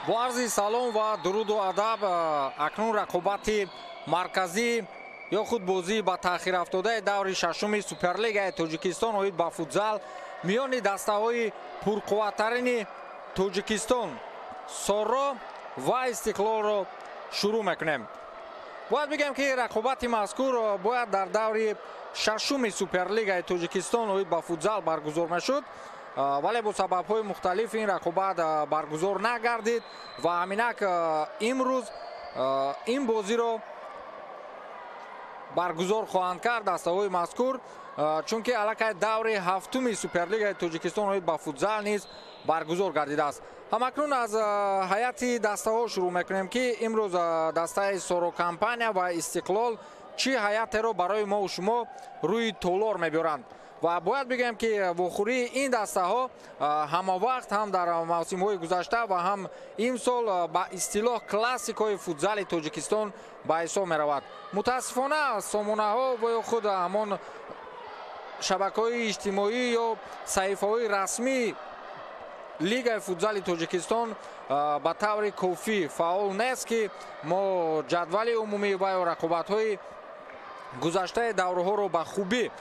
با عرض سلام و درود و ادب. اکنون رقابت مرکزی یا خود بازی با تاخیر افتاده دور ششم سوپرلیگ تاجیکستان اوید با فوتزال میان دسته‌های پرقوت‌ترین تاجیکستان سورا و استقلال را شروع میکنیم. باید بگم که رقابت مذکور باید در دور ششم سوپرلیگ تاجیکستان اوید با فوتزال برگزار میشد، ولی با سبب‌های مختلف این رقابت برگزار نگردید و همینک امروز این بازی را برگزار خواهند کرد دسته‌های مذکور، چون که علاقه دور هفتم سوپرلیگ تاجیکستان اوید با فوتزال نیز برگزار گردیده است. همکنون از هیئت دسته‌ها شروع میکنیم که امروز دسته سورو کمپانیا و استقلال چی هیئت را برای ما و شما روی تالار میبرند و باید بگم که واخوری این دسته ها هم وقت هم در موسم های گذشته و هم این سال با اصطلاح کلاسیک های فوتزال تاجیکستان با حساب می رود. متاسفانه سامانه ها و خود همان شبکه های اجتماعی یا صحیفه های رسمی لیگ فوتزال تاجیکستان به طور کافی فعال نیست که ما جدول عمومی و رقابت های گذشته دوره ها رو به خوبی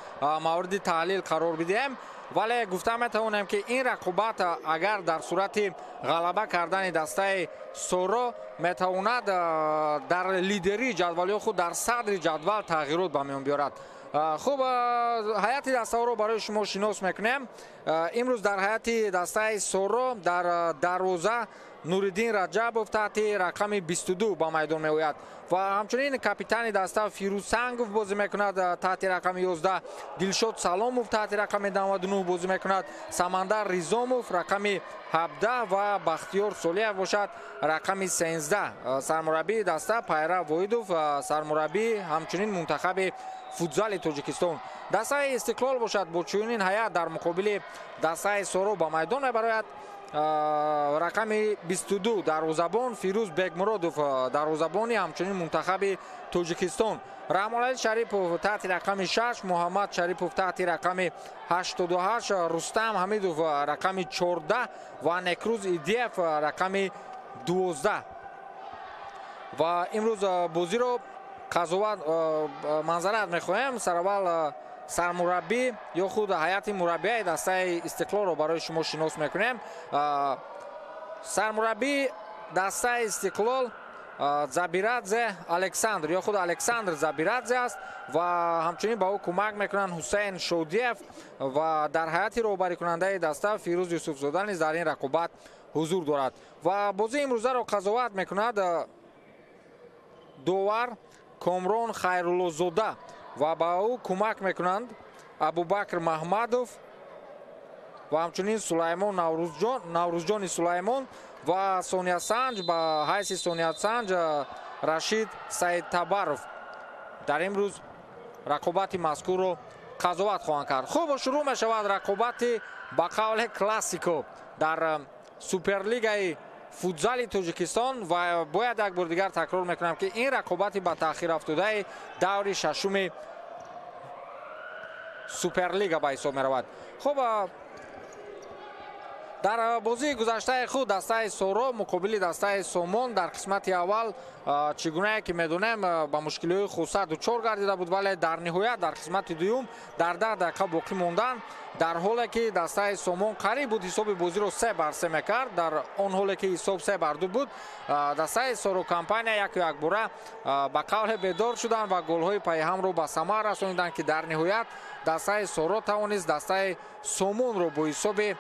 مورد تحلیل قرار بدهیم، ولی گفته میتوانم که این رقابت اگر در صورت غلبه کردن دسته سورا میتواند در لیدری جدولی خود در صدر جدول تغییرات به میان بیارد. خوب، هیئت دسته ها رو برای شما شناس میکنیم. امروز در هیئت دسته سورا در دروازه نوردین رجبوف تحت رقم 22 با میدان می آید و همچنین کاپیتان دسته فیروز سنگوف بازی میکند تحت رقم 11. دلشاد سلاموف تحت رقم 99 بازی میکند. سمندر ریزاموف رقم 17 و بختیار سولیف باشد رقم 13. سرمربی دسته پیرا وایدوف سرمربی همچنین منتخب فوتزال تاجیکستان. دسته استقلال باشد با چنین هیئت در مقابل دسته سورا با میدان میبراید. رقم 22 دروازه‌بان فیروز بگمرادوف دروازه‌بانی همچنین منتخب تاجیکستان. رحم‌الله شریپوف تحت رقم 6، محمد شریپوف تحت رقم 88، رستم حمیدوف رقم 14 و نکروز ایدیف رقم 12. و امروز بازی رو قضاوت منظرت می‌خوایم. سرول سرمربی یا خود هیئت مربی دسته استقلال رو برای شما شناس میکنیم. سرمربی دسته استقلال زبیرادزه الکساندر یا خود الکساندر زبیرادزه است و همچنین با او کمک میکنن حسین شودیف و در هیئت رهبری کننده دسته فیروز یوسفزاده نیز در این رقابت حضور دارد و بازی امروزه را قضاوت میکند داور کامران خیرالله‌زاده و با او کمک میکنند ابوبکر محمدوف و همچنین سلیمان نوروزجان سلیمان و سونیا سنج با حیث سونیا سنج رشید سید تبروف در امروز رقابت مذکور رو قضاوت خواهند کرد. خوب، شروع می شود رقابت با قول کلاسیکو در سوپرلیگ فوتزال تاجیکستان و باید یک بار دیگر تکرار میکنم که این رقابت با تاخیر افتاده دور ششم سوپرلیگ به حساب می رود. خب، در بازی گذشته خود دسته سورا مقابل دسته سومون در قسمت اول چگونه که میدونیم با مشکلات خاصه دچار گردیده بود، ولی در نهایت در قسمت دوم در 10 دقیقه باقی موندن در حالی که دسته سومون قریب بود حساب بازی رو 3-3 میکرد، در آن حالی که حساب 3-2 بود دسته سورو کمپانیا یک باره با قول بیدار شدن و گل های پای هم رو به ثمر رسوندن که در نهایت دسته سورا توانست دسته سومون رو با حساب 7-2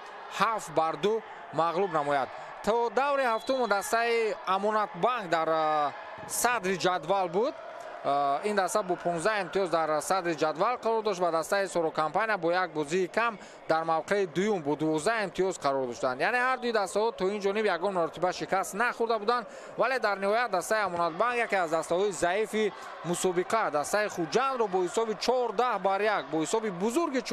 مغلوب نماید. تا دور هفتم دسته امانت بانک در صدر جدول بود. این دسته با 15 امتیاز در صدر جدول قرار داشت و دسته سورو کمپانیا با یک بازی کم در موقع دوم با 12 امتیاز قرار داشتند. یعنی هر دوی دسته ها تا این جانب یگان مرتبه شکست نخورده بودند، ولی در نهایت دسته امانت بانک یکی از دسته های ضعیف مسابقه دسته خوجند رو با حساب 14-1 با حساب بزرگ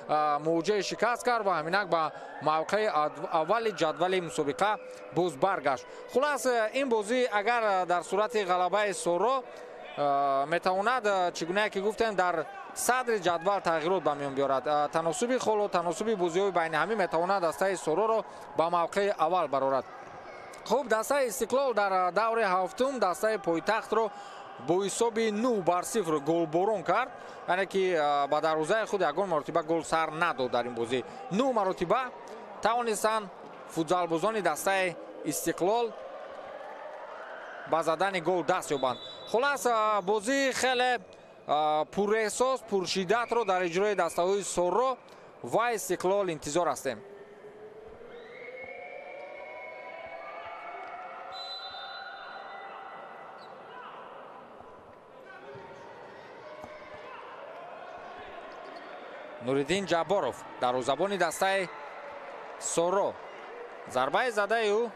14-1 مواجه شکست کرد و همینک با موقع اول جدول مسابقه باز برگشت. خلاص این بازی اگر در صورت غلبه سورا میتواند چگونه که گفتیم در صدر جدول تغییرات به میان بیارد. تناسب خلو تناسب بازی‌های بین همه میتواند دسته سورا را با موقع اول برآورد. خب دسته استقلال در دور هفتم دسته پایتخت رو با حساب 9-0 گلبارون کرد، یعنی که با دروازه خود یگان مرتبه گل سر نداد. در این بازی 9 مرتبه توانستند فوتبالبازان دسته استقلال با زدن گل دست یابند. خلاص بازی خیلی پراحساس پرشدت رو در اجرای دسته‌های سورو و استقلال انتظار هستیم. نوریدین جباروف دروازه‌بان دسته سورو، ضربه زده او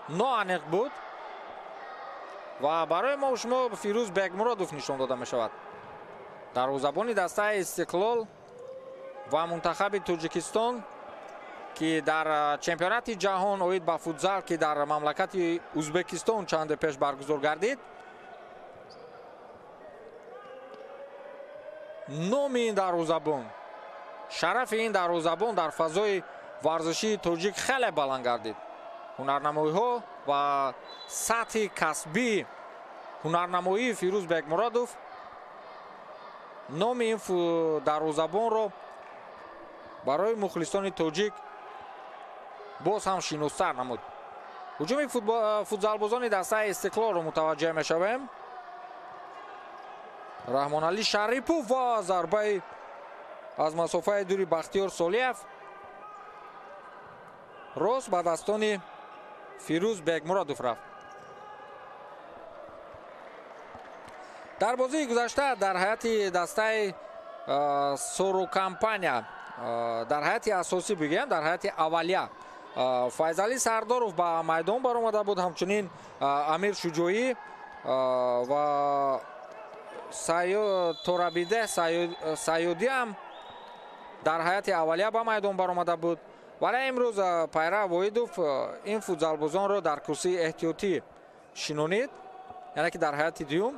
ناانق بود و برای ما و شما فیروز بگمرادوف نشان داده می شود. دروازه‌بان دسته استقلال و منتخب تاجیکستان که در چمپیونات جهان اوید با فوتزال که در مملکت ازبکستان چند پیش برگزار گردید، نام این دروازه‌بان، شرف این دروازه‌بان در فضای ورزشی تاجیک خیلی بلند گردید. هنرنمایی‌ها و سطح کسبی هنرنمایی فیروز بگمرادوف نام این دروازه‌بان رو برای مخلصان تاجیک باز هم شناختر نمود. هجوم فوتبالبازان دسته استقلال رو متوجه می‌شویم. رحمان علی شریپوف و ضربه از مسافه دوری بختیار سالیف راست به دستان فیروز بگمرادوف رفت. در بازی گذشته در حیات دسته سورو کمپانیا در حیات اساسی بگیم در حیات اولیه فیضعلی سرداروف به میدان برآمده بود، همچنین امیر شجاعی و تورابیده سیودی هم در حیات اولیه به میدان برآمده بود. ولی امروز پیرا وایدوف این فوتبالبازان را در کرسی احتیاطی شنونید، یعنی که در حیات دیوم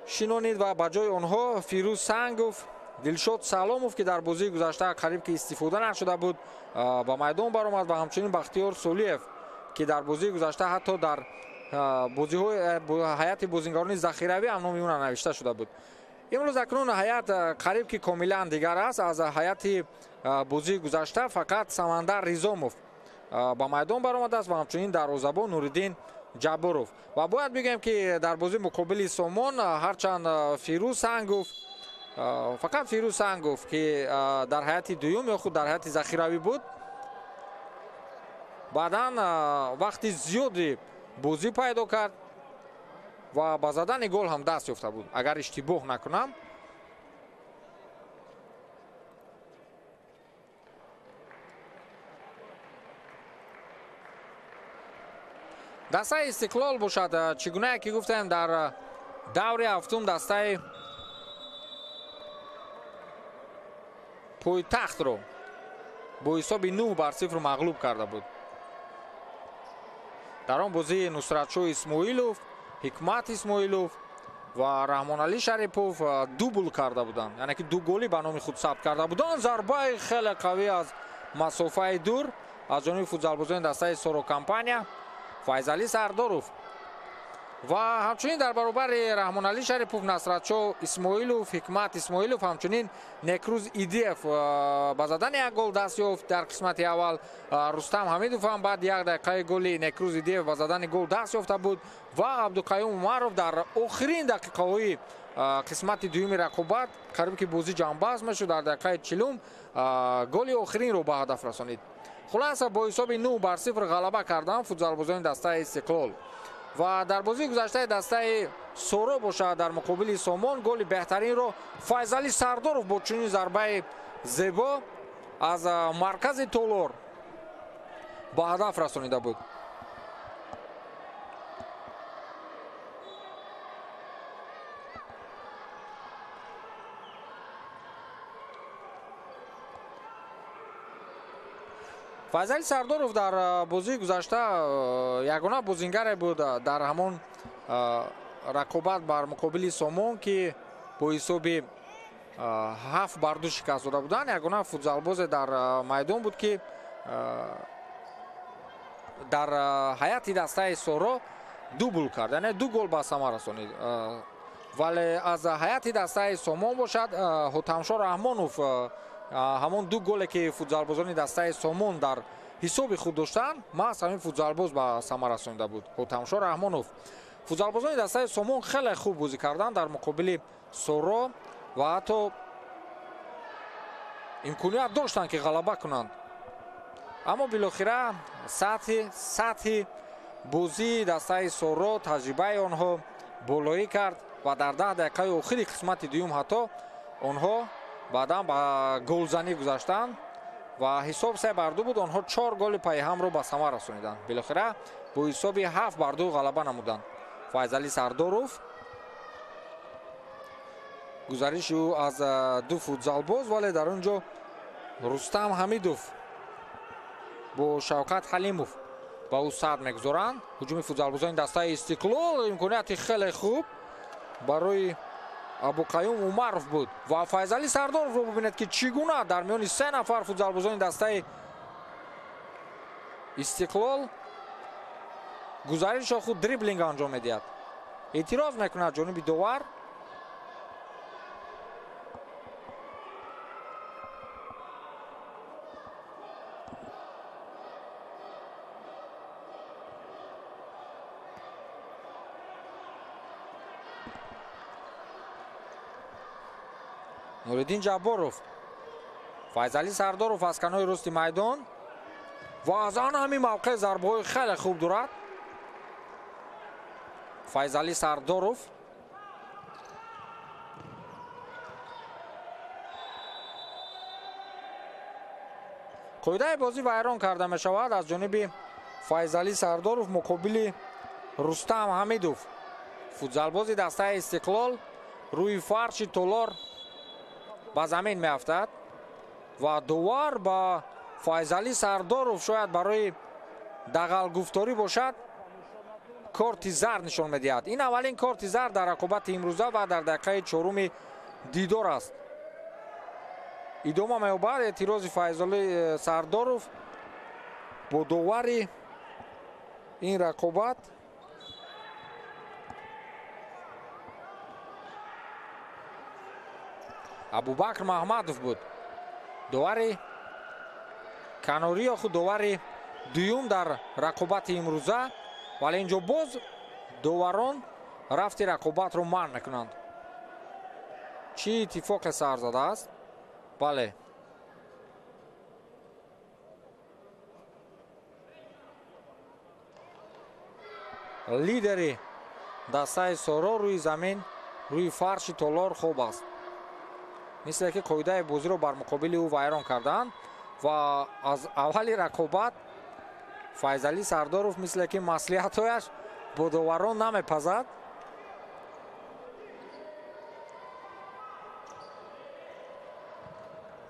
شنونید و با جای آنها فیروز سنگوف، دلشاد سلاموف که در بازی گذشته قریب که استفاده نشده بود با میدان برآمد و همچنین بختیار سالیف که در بازی گذشته حتی در بازی‌های هیئت بازیکنان ذخیروی هم نام اون نوشته شده بود. امروز اکنون هیئت قریب که کاملا دیگر است از هیئت بازی گذشته. فقط سمندر ریزاموف با میدان برآمده است و همچنین دروازه‌بان نوریدین جباروف. و باید بگم که در بازی مقابل سامان هرچند فیروز سنگوف، فقط فیروز سنگوف که در هیئت دوم یا خود در هیئت ذخیروی بود، بعداً وقتی زیادی بازی پیدا کرد و با زدن گل هم دست یافته بود اگر اشتباه نکنم. دسته استقلال باشد چگونه که گفتم در دور هفتم دسته پایتخت رو با حساب 9-0 مغلوب کرده بود. در آن بازی نصرتشاه اسماعیلوف، حکمت اسماعیلوف و رحمان علی شریپوف دوبل کرده بودند، یعنی که دو گلی به نام خود ثبت کرده بودند. ضربه خیلی قوی از مسافه دور از جانب فوتبالبازان دسته سورو کمپانیا فیضعلی سرداروف و همچنین در برابر رحمان علی شریپوف نصرتشاه اسماعیلوف، حکمت اسماعیلوف، همچنین نکروز ایدیف با زدن یک گل دست یافت. در قسمت اول رستم حمیدوف هم بعد یک دقیقه گل نکروز ایدیف با زدن گل دست یافته بود و عبدالقیوم عمرов در آخرین دقیقه های قسمت دوم رقابت قریب که بازی جانباز میشد در دقیقه 40 گل آخرین رو به هدف رسانید. خلاصه با حساب 9-0 غلبه کردن فوتبالبازان دسته استقلال. و در بازی گذشته دسته سورو باشد در مقابل سامان گل بهترین رو فیضعلی سرداروف با چنین ضربه زیبا از مرکز تولور به هدف رسانیده بود. فیضعلی سرداروف در بازی گذشته یگانه بازیگر بود در همان رقابت بر مقابل سامان که با حساب 7-2 شکست داده بودند. یگانه فوتبالباز در میدان بود که дар ҳайати дастаи соро дубл кард, яъне 2 гол ба самар расонид. вале аз ҳайати дастаи сомон бошад, ҳутамшор раҳмонов ҳамон 2 голе ки футзалбозони дастаи сомон дар ҳисоби худ доштанд, маҳз ҳамин футзалбоз ба самар расонида буд. ҳутамшор раҳмонов. футзалбозони дастаи сомон хеле хуб бозӣ карданд дар муқобили соро ва ҳатто имконият доштанд ки ғалаба кунанд. аммо билохира сатҳи бозии дастаи соро, таҷрибаи онҳо болоӣ кард ва дар 10 дақиқаи охири қисмати дуюм ҳатто онҳо баъдан ба голзанӣ гузаштанд ва ҳисоб 3-2 буд. онҳо 4 голи пайҳамро ба самар расониданд. билохира бо ҳисоби 7-2 ғалаба намуданд. файзалӣ сардоров, гузариши ӯ аз 2 футзалбоз, вале дар он ҷо рустам ҳамидов бо шавкат ҳалимов ба ӯ сад мегузоранд. ҳуҷуми футзалбозони дастаи истиқлол, имконияти хеле хуб барои абуқаюм умаров буд ва файзалӣ сардоровро бубинед ки чӣ гуна дар миёни 3 нафар футзалбозони дастаи истиқлол гузаришро худ дриблинг анҷом медиҳад. эътироз мекунад ҷониби довар. нуриддин ҷабборов, файзалӣ сардоров аз канори рости майдон ва аз ан ҳамин мавқеъ зарбаҳои хеле хуб дорад. файзалӣ сардоров қоидаи бозӣ вайрон карда мешавад аз ҷониби файзалӣ сардоров муқобили рустам ҳамидов. футзалбози дастаи истиқлол рӯи фарши толор ба замин меафтад ва довар ба файзалӣ сардоров шояд барои дағалгуфторӣ бошад корти зард нишон медиҳад. ин аввалин корти зард дар рақобати имрӯза ва дар дақиқаи 4 дидор аст. идома меёбад эътирози файзалӣ сардоров бо довари ин рақобат. абубакр маҳмадов буд довари канорӣ ё худ довари дуюм дар рақобати имрӯза, вале инҷо боз доварон рафти рақобатро манъ мекунанд. чӣ иттифоқе сар задааст? бале, лидери дастаи соро рӯи замин, рӯи фарши толор хоб аст. мисле ки қоидаи бозиро бар муқобили ӯ вайрон кардаанд ва аз аввали рақобат файзалӣ сардоров мисле ки маслиҳатҳояш бо доварон намепазад.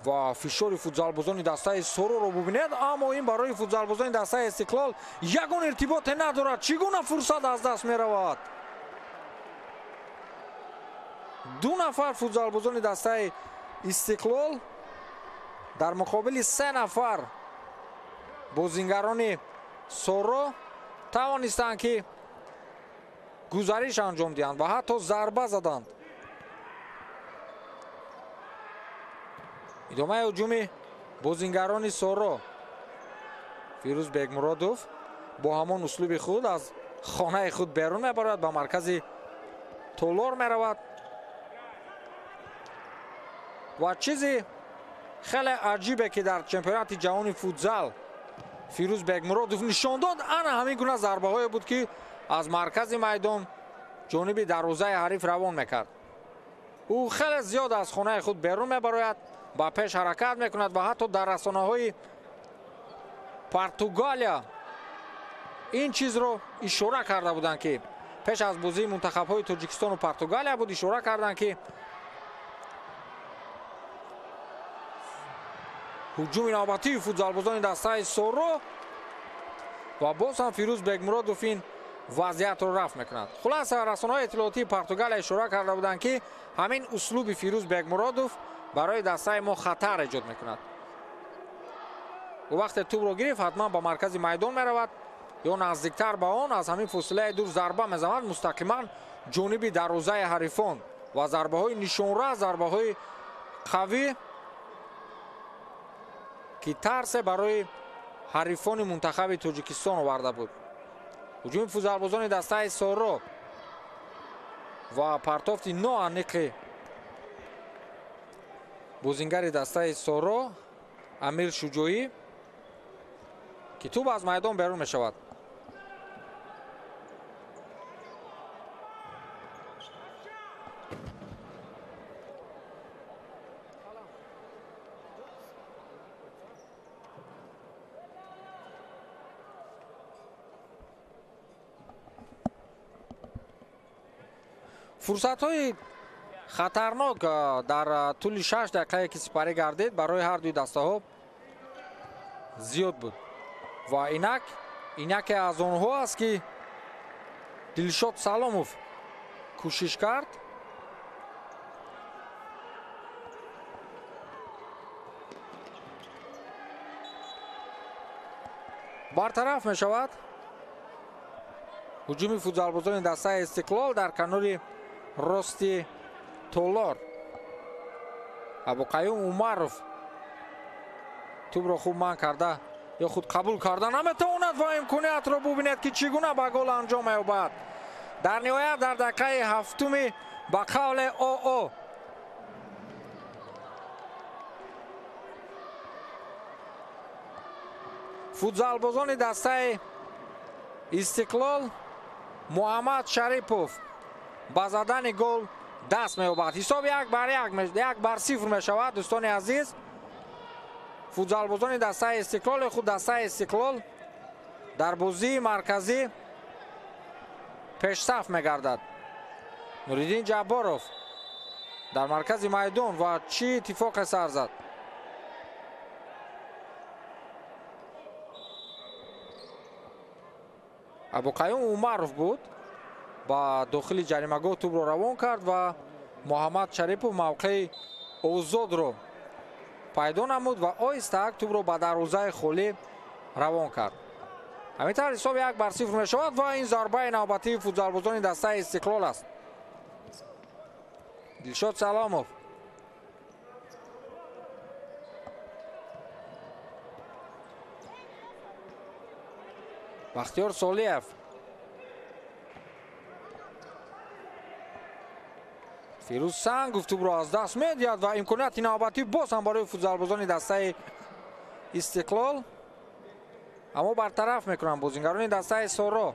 ва фишори футзалбозони дастаи сороро бубинед, аммо ин барои футзалбозони дастаи истиқлол ягон иртиботе надорад. чӣ гуна фурсат аз даст меравад? 2 нафар футзалбозони дастаи истиқлол дар муқобили 3 нафар бозингарони соро тавонистанд ки гузариш анҷом диҳанд ва ҳатто зарба заданд. идомаи ҳуҷуми бозингарони соро. фирӯз бегмуродов бо ҳамон услуби худ аз хонаи худ берун мебарад, ба маркази толор меравад ва чизи хеле аҷибе ки дар чемпионати ҷаҳони футзал фирӯз бегмуродов нишон дод, ана ҳамин гуна зарбаҳое буд ки аз маркази майдон ҷониби дарвозаи ҳариф равон мекард. ӯ хеле зиёд аз хонаи худ берун мебарояд, ба пеш ҳаракат мекунад ва ҳатто дар расонаҳои португалия ин чизро ишора карда буданд ки пеш аз бозии мунтахабҳои тоҷикистону португалия буд, ишора карданд ки ҳуҷуми навбатии футзалбозони дастаи соро ва боз ҳам фирӯз бегмуродов ин вазъиятро рафт мекунад. хулоса расонаҳои иттилоотии португалия ишора карда буданд ки ҳамин услуби фирӯз бегмуродов барои дастаи мо хатар эҷод мекунад. ӯ вақте тӯбро гирифт, ҳатман ба маркази майдон меравад ё наздиктар ба он аз ҳамин фосилаи дур зарба мезанад мустақиман ҷониби дарвозаи ҳарифон ва зарбаҳои нишонра, зарбаҳои қавӣ ки тарсе барои ҳарифони мунтахаби Тоҷикистон оварда буд. ҳуҷуми футзалбозони дастаи Соро ва партофти ноаниқи бозингари дастаи Соро Амир Шуҷоӣ ки тӯб аз майдон берун мешавад. фурсатҳои хатарнок дар тӯли 6 дақиқае ки сипарӣ гардид барои ҳардуи дастаҳо зиёд буд ва инак ин яке аз онҳо аст ки Дилшод Саломов кӯшиш кард. бартараф мешавад ҳуҷуми футзалбозони дастаи Истиқлол дар канори рости Толор. Абуқаюм Умаров тӯбро хуб манъ карда ё худ қабул карда наметавонад ва имкониятро бубинед ки чӣ гуна ба гол анҷом меёбад. дар ниҳоят дар дақиқаи ҳафтуми ба қавле ОО футзалбозони дастаи Истиқлол Муҳаммад Шарипов ба задани гол даст меёбад. ҳисоб 1-0 мешавад. дӯстони азиз, футзалбозони дастаи Истиқлол худ дастаи Истиқлол дар бозии марказӣ пешсаф мегардад. Нуриддин Ҷабборов дар маркази майдон ва чӣ иттифоқе сар зад. Абуқаюм Умаров буд ба дохили ҷаримагоҳ тӯбро равон кард ва Муҳаммад Шарипов мавқеи озодро пайдо намуд ва оҳистаак тӯбро ба дарвозаи холӣ равон кард. ҳамин тавр ҳисоб 1-0 мешавад ва ин зарбаи навбатии футзалбозони дастаи Истиқлол аст. Дилшод Саломов Бахтиёр Солиев Фирӯз Сангов тӯбро аз даст медиҳад ва имконияти навбатӣ боз ҳам барои футзалбозони дастаи Истиқлол, аммо бартараф мекунанд бозингарони дастаи Соро.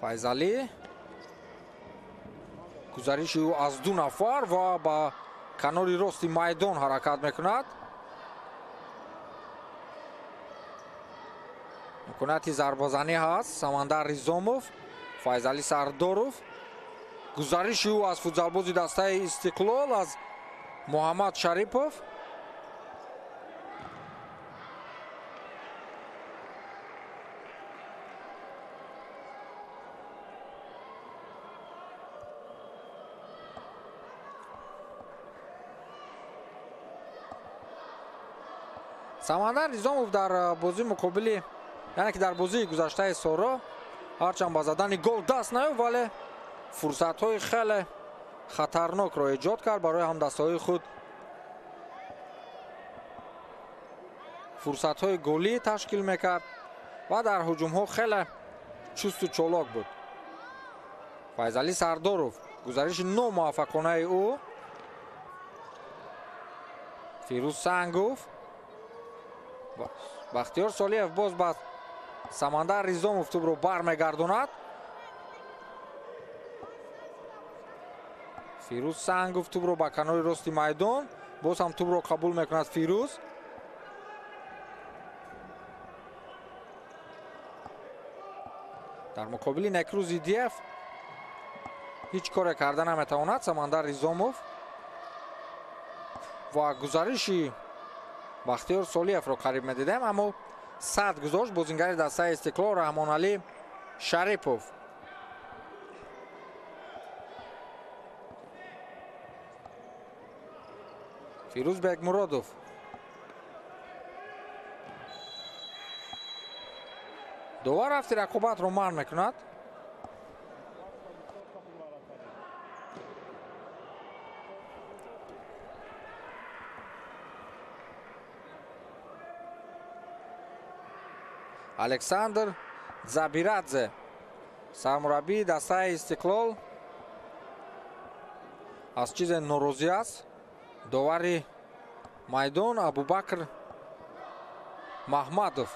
Файзалӣ гузариши ӯ аз ду нафар ва ба канори рости майдон ҳаракат мекунад. имконияти зарбазанӣ ҳаст. Самандар Ризомов, Файзалӣ Сардоров, гузариши ӯ аз футзалбози дастаи Истиқлол, аз Муҳаммад Шарипов. Самандар Ризомов дар бозии муқобили, яъне ки дар бозии гузаштаи Соро ҳарчанд ба задани гол даст наёфт, вале фурсатҳои хеле хатарнокро эҷод кард барои ҳамдастаҳои худ. фурсатҳои голӣ ташкил мекард ва дар ҳуҷумҳо хеле чусту чолок буд. Файзалӣ Сардоров, гузариши номуваффақонаи ӯ. Фирӯз Сангов, Бахтиёр Солиев боз ба Самандар Ризомов тӯбро бармегардонад. Фирӯз Сангов тӯбро ба канори рости майдон, боз ҳам тӯбро қабул мекунад Фирӯз. дар муқобили Некрӯ Зидиев ҳеҷ коре карда наметавонад Самандар Ризомов ва гузариши Бахтиёр Солиевро қариб медидем, аммо сад гузошт бозингари дастаи Истиқлол Раҳмоналӣ Шарипов. Фирӯз Бекмуродов, довар рафти рақобатро манъ мекунад. александр забирадзе сармураббии дастаи Истиқлол аз чизе норозӣ аст. довари майдон Абубакр Маҳмадов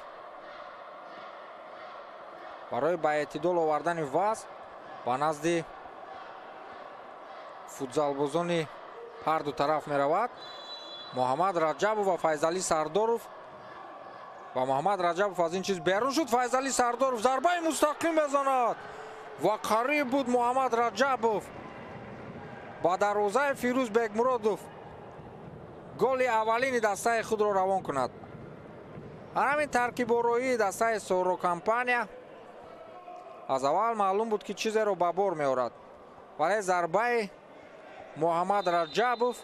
барои ба эътидол овардани вазн ба назди футзалбозони ҳар ду тараф меравад. муҳаммад раҷабов ва файзалӣ сардоров ва муҳаммад раҷабов аз ин чиз берун шуд. файзалӣ сардоров зарбаи мустақим мезанад ва қариб буд муҳаммад раҷабов ба дарвозаи Фирӯз Бегмуродов голи аввалини дастаи худро равон кунад. ҳамин таркибороии дастаи Соро компания аз аввал маълум буд ки чизеро ба бор меорад, вале зарбаи муҳаммад раҷабов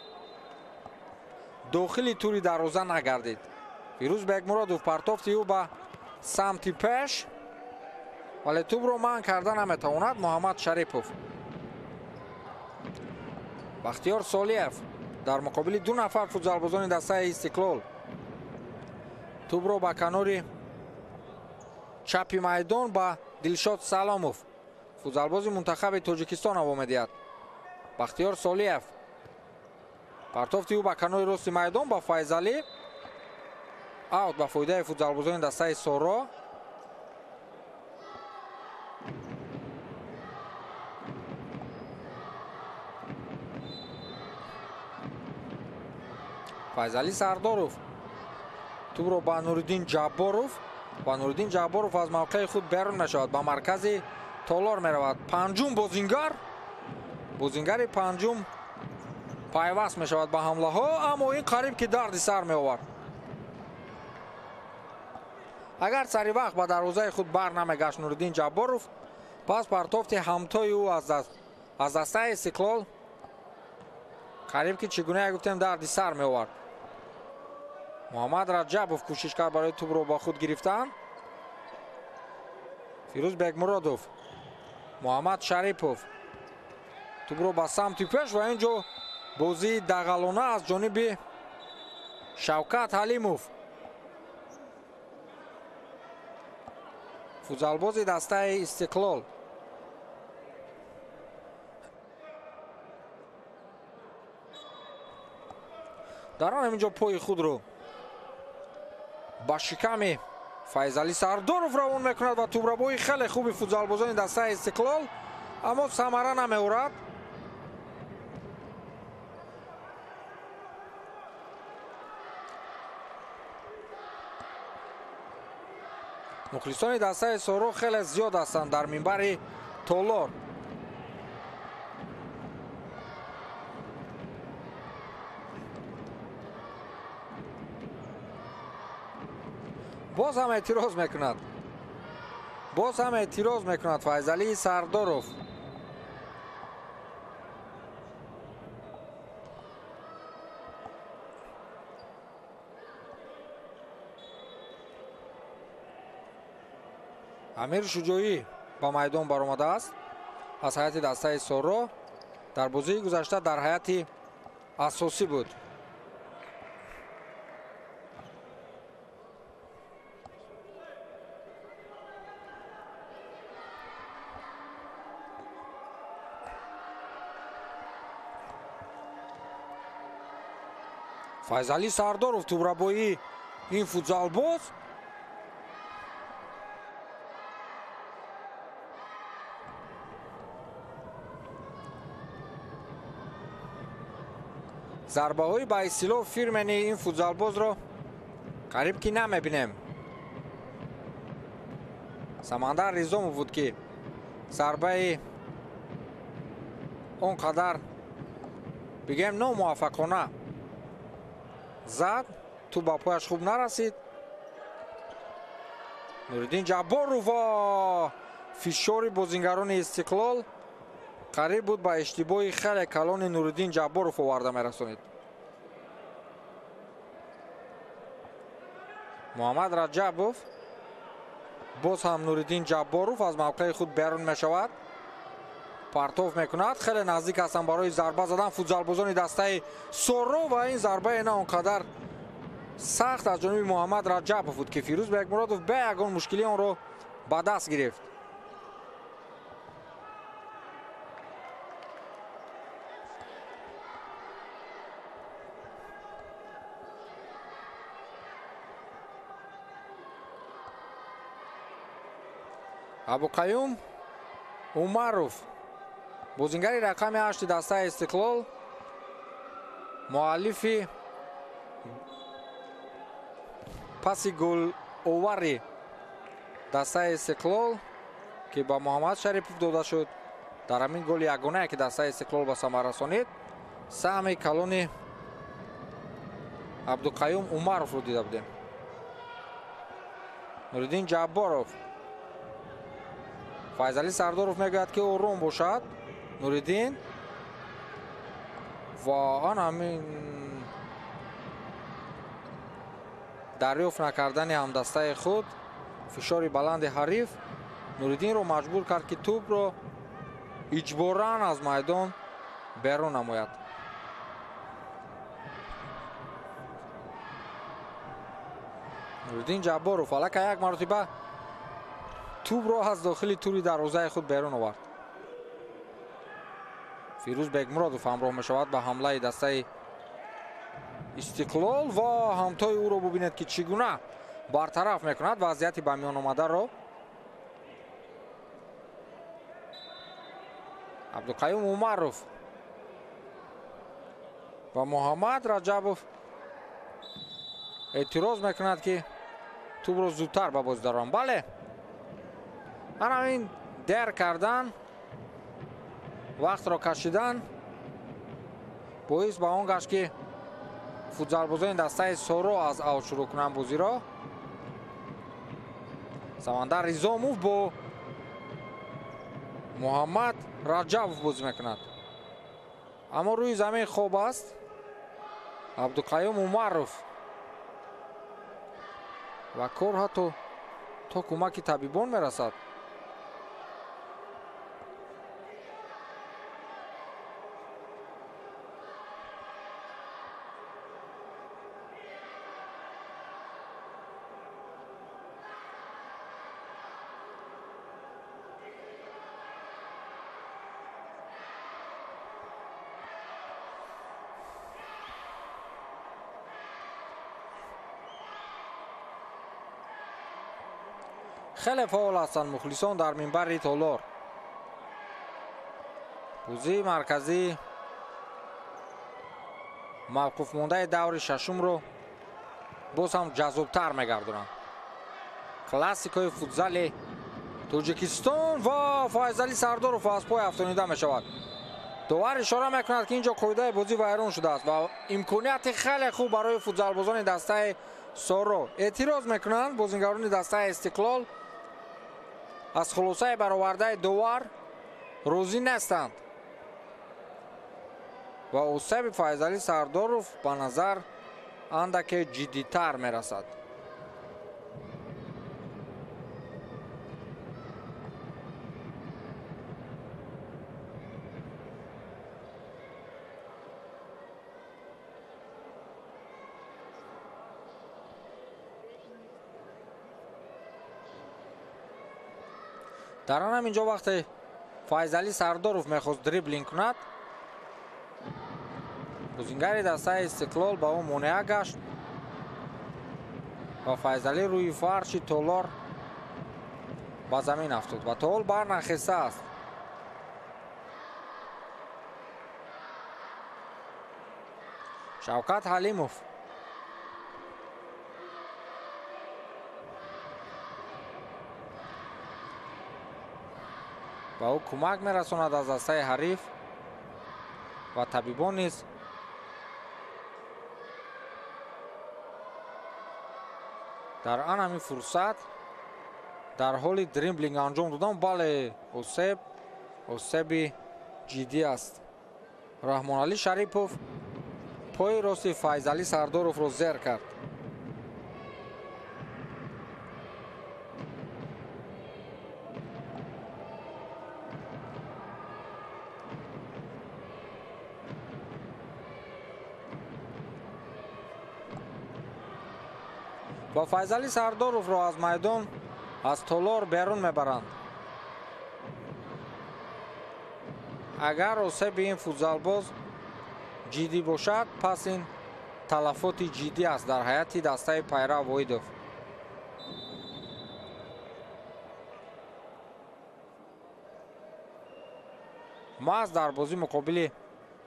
дохили тури дарвоза нагардид. Фирӯз Бегмуродов партофти ӯ ба самти пеш, вале тӯбро манъ карда наметавонад. муҳаммад Шарипов. бахтиёр Солиев дар муқобили ду нафар футзалбозони дастаи Истиқлол тӯбро ба канори чапи майдон ба Дилшод Саломов футзалбози мунтахаби Тоҷикистон ҳаво медиҳад. бахтиёр Солиев партофти ӯ ба канори рости майдон ба Файзалӣ. аут ба фоидаи футзалбозони дастаи Соро. Файзалӣ Сардоров тӯбро ба Нуриддин Ҷабборов ва Нуриддин Ҷабборов аз мавқеи худ берун мешавад, ба маркази толор меравад. панҷум бозингари панҷум пайваст мешавад ба ҳамлаҳо, аммо ин қариб ки дарди сар меовард. агар сари вақт ба дарвозаи худ бар намегашт Нуриддин Ҷабборов, пас партофти ҳамтои ӯ аз дастаи Истиқлол қариб ки чӣ гуна гуфтем дарди сар меовард. муҳаммад раҷабов кӯшиш кард барои тӯбро ба худ гирифтан. Фирӯз Бегмуродов, муҳаммад Шарипов тӯбро ба самти пеш ва ин ҷо бозии дағалона аз ҷониби Шавкат Ҳалимов футзалбози дастаи Истиқлол. дар он ҳамин ҷо пои худро ба шиками Файзалӣ Сардоров равон мекунад ва тӯбрабои хеле хуби футзалбозони дастаи Истиқлол, аммо самара намеорад. мухлисони дастаи Соро хеле зиёд ҳастанд дар минбари толор. боз ҳам эътироз мекунад Файзалии Сардоров. амир шуҷоӣ ба майдон баромадааст аз ҳайати дастаи Соро. дар бозии гузашта дар ҳайати асосӣ буд. Файзалӣ Сардоров тӯбрабои ин футзалбоз зарбаҳои ба истилоҳ фирмени ин футзалбозро қариб ки намебинем. Самандар Ризомов буд ки зарбаи он қадар бигем номуваффақона зад. ту ба пояш хуб нарасид. Нуриддин Ҷабборов ва фишори бозингарони Истиқлол қариб буд ба иштибоҳи хеле калони Нуриддин Ҷабборов оварда мерасонид. муҳаммад Раҷабов باز هم نوریدین جباروف از موقع خود بیرون می شود. پرتوف میکند. خیلی نزدیک هستن برای ضربه زدن فوتبالبازان دسته سورو و این ضربه اینا اونقدر سخت از جانب محمد رجبوف بود که فیروز بیگمرادوف به یگان مشکلی آن رو به دست گرفت. ابوقیوم عمروف بازیگری رقم 8 دسته استقلال، مؤلف پاس گل اووری دسته استقلال که با محمد شریفوف داده شد. در همین گل یگانه که دسته استقلال به ثمر رسانید سهم کلان عبدالقیوم عمروف رو دیده بودیم. نوریدین جباروف، فیضعلی سرداروف میگوید که آروم باشد. نوریدین و آن همین دریافت نکردن همدسته خود، فشار بلند حریف نوریدین رو مجبور کرد که توپ رو اجباراً از میدان بیرون نماید. نوریدین جباروف الک یک مرتبه توپ رو از داخل توری دروازه خود بیرون آورد. فیروز بیگمرادوف همراه می شود به حمله دسته استقلال و همتای او رو ببینید که چگونه برطرف میکند وضعیت به میان آمده رو. عبدالقیوم عمروف و محمد رجبوف اعتراض میکند که توپ رو زودتر به بازی دارم. بله همین در کردن، وقت را کشیدن باعث به آن گشت که فوتبالبازان دسته سورو از اوت شروع کنند بازی را. سمندر ریزاموف با محمد رجبوف بازی میکند، اما روی زمین خوب است عبدالقیوم عمروف و کار حتی تا کمک طبیبان میرسد. خیلی فعال هستند مخلصان در منبر تالار. بازی مرکزی موقوف مانده دور ششم رو باز هم جذابتر میگردونند. کلاسیکوی فوتزال تاجیکستان و فیضعلی سرداروف از پای افتانیده می شود. داور اشاره میکند که اینجا قاعده بازی ویران شده است و امکانیت خیلی خوب برای فوتبالبازان دسته سورو. اعتراض میکنند بازیگران دسته استقلال، از خلاصه برآورده داور راضی نیستند و آسیب فیضعلی سرداروف به نظر اندک جدی‌تر میرسد. در آن هم اینجا وقتی فیضعلی سرداروف میخواست دریبلینگ کند، بازیگر دسته استقلال با اون مانع گشت و فیضعلی روی فرش تالار به زمین افتاد و تا حال برنخسته است. شوکت حلیموف با او کمک میرساند از دسته حریف و طبیبان نیز در آن همین فرصت در حال دریبلینگ انجام دادن. بله آسیب جدی است. رحمان علی شریفوف پای راست فیضعلی سرداروف رو زیر کرد. و فیضعلی سردارов را از میدان از تالار بیرون میبرند. اگر آسیب این فوتبالباز جدی باشد پس این تلفات جدی است در حیات دسته پیرو وحیدов. محض در بازی مقابل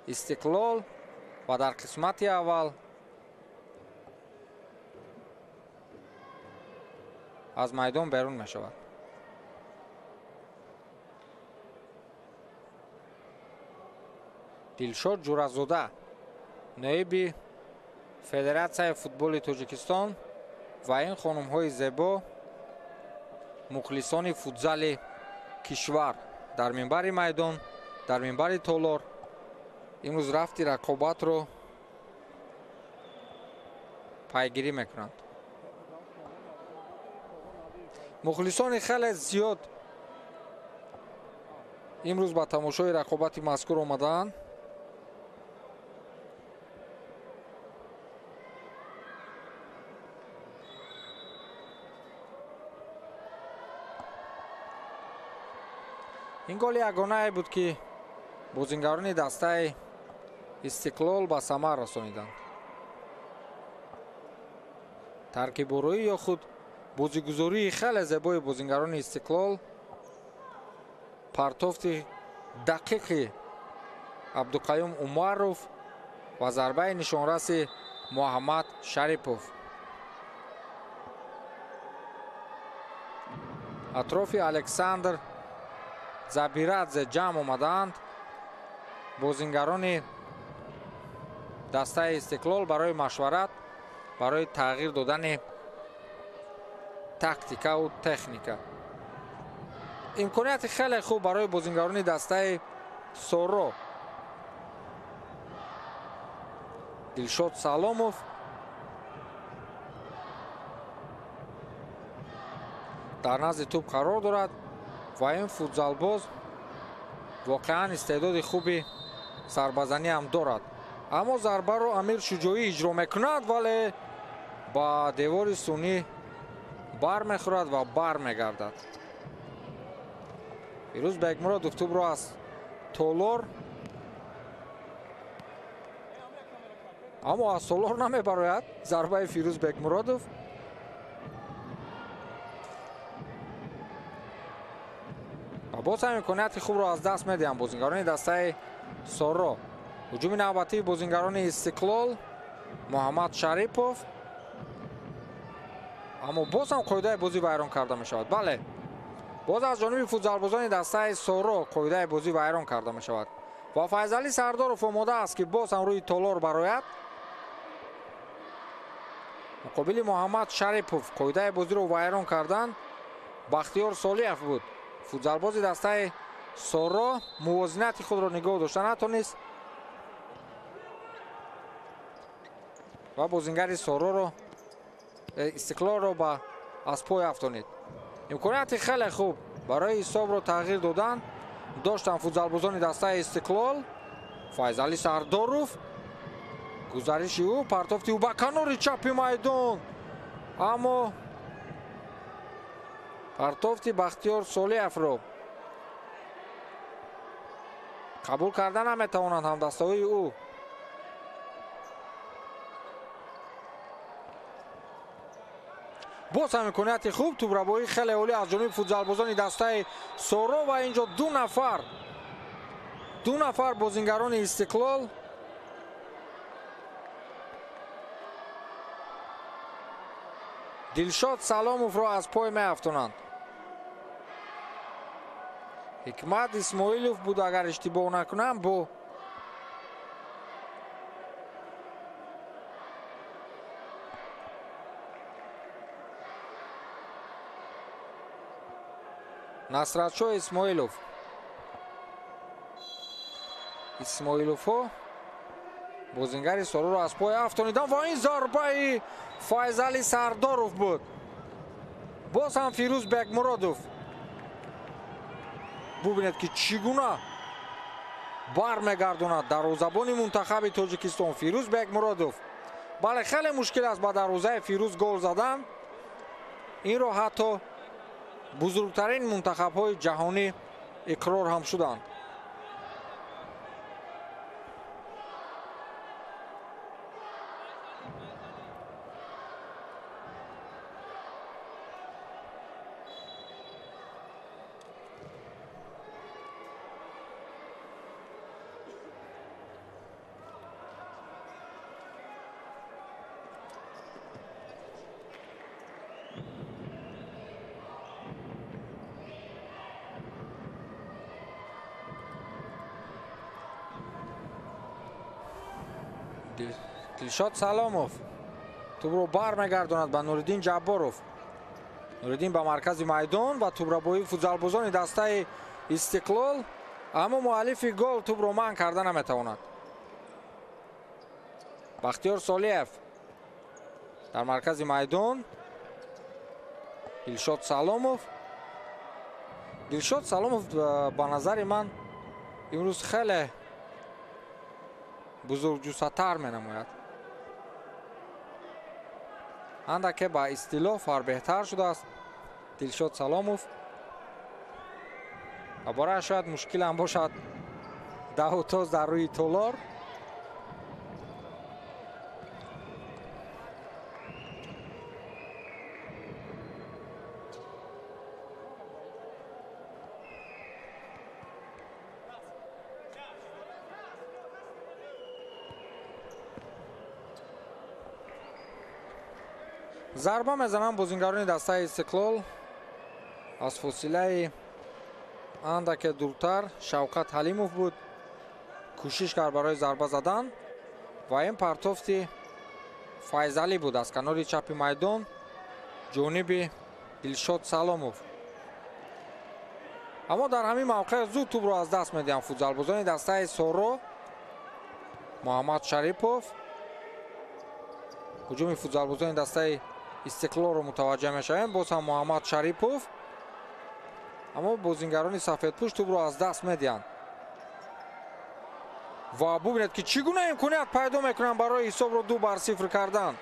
استقلال و در قسمت اول از میدان بیرون می شود. دلشاد جورازاده نایب فدراسیای فوتبال تاجیکستان و این خانم های زیبا مخلصان فوتزال کشور در منبر میدان در منبر تالار امروز رفتی رقابت رو پیگیری میکنند. مخلصان خیلی زیاد امروز با تماشای رقابت مذکور آمدند. این گل یگانه بود که بازیگران دسته استقلال به ثمر رسانیدند. ترکیب‌آرایی یا خود بازیگزاری خیلی زیبای بازیگران استقلال، پرتافت دقیق عبدالقیوم عمروف و ضربه نشانرس محمد شریپوف. اطراف الکساندر زبیرادزه جمع آمدند. بازیگران دسته استقلال برای مشورت برای تغییر دادن تاکتیکا و تکنیکا. امکانیت خیلی خوب برای بازیگران دسته سورو. دلشاد سلاموف در نزد توپ قرار دارد و این فوتبالباز واقعا استعداد خوبی سربازنی هم دارد، اما ضربه رو امیر شجاعی اجرا میکند ولی با دیوار سونی بر میخورد و بر میگردد. فیروز بگمرادov توپ رو از تالار اما از تالار نمیبراید. ضربه فیروز بگمرادov باز هم امکانیت خوب را از دست میدهند بازیگران دسته سورو. هجوم نوبتی بازیگران استقلال محمد شریپوف، اما باز هم قاعده بازی ویران کرده می شود. بله، باز از جانب فوتبالبازان دسته سورو قاعده بازی ویران کرده می شود و فیضعلی سردارov آماده است که باز هم روی تالار براید. مقابل محمد شریپوف قاعده بازی رو ویران کردن بختیار صالحov بود. فوتبالباز دسته سورو موازنت خود را نگاه داشته نتونست و بازیگر سورو رو استقلال رو با از پای افتانید. امکانیت خیلی خوب برای حساب رو تغییر دادن داشتن فوتبالبازان دسته استقلال. فیضعلی سردارov گزارش او پرتافت او با کنار چپ میدان، اما پرتافت بختیار صالحov رو قبول کردن نمیتوانند هم دسته‌های او. باز هم امکانیت خوب توپ‌ربایی خیلی عالی از جانب فوتبالبازان دسته سورو و اینجا دو نفر بازیگران استقلال دلشاد سلاموف را از پای میافتانند. حکمت اسماعیلوف بود اگر اشتباه نکنم. با نصرتشاه اسماعیلوف ها بازیگر سورو را از پای افتانیدن و این ضربه فیضعلی سردارov بود. باز هم فیروز بگمرادov ببینید که چگونه برمیگرداند دروازه‌بان منتخب تاجیکستان فیروز بگمرادov. بله خیلی مشکل است با دروازه فیروز گل زدن. این رو حتی بزرگترین منتخب‌های جهانی اقرار هم شدند. دلشاد سلاموف توپ رو برمیگرداند به نوردین جباروف. نوردین به مرکز میدان و توپ را با فوتبالبازان دسته استقلال، اما مؤلف گل توپ رو منع کرده نمیتواند. بختیار صالحیف در مرکز میدان. دلشاد سلاموف به نظر من امروز خیلی بزرگ جوستر می نماید. اندک با اصطلاح فار بهتر شده است دلشاد سلاموف و برای شاید مشکل هم باشد ده تاز در روی تولار. ضربه میزنن بازیگران دسته استقلال از فاصله اندک دورتر. شوکت حلیموف بود کوشش کرد برای ضربه زدن و این پرتافت فایزعلی بود از کنار چپ میدان جانب دلشاد سلاموف. اما در همین موقع زود توپ را از دست میدن فوتبالبازان دسته سورو. محمد شریپوف هجوم فوتبالبازان دسته استقلال رو متوجه میشویم. باز هم محمد شریپوف، اما بازیگران سفیدپوش توپ رو از دست میدن و ببینید که چگونه امکانیت پیدا میکنن برای حساب رو 2-0 کردن.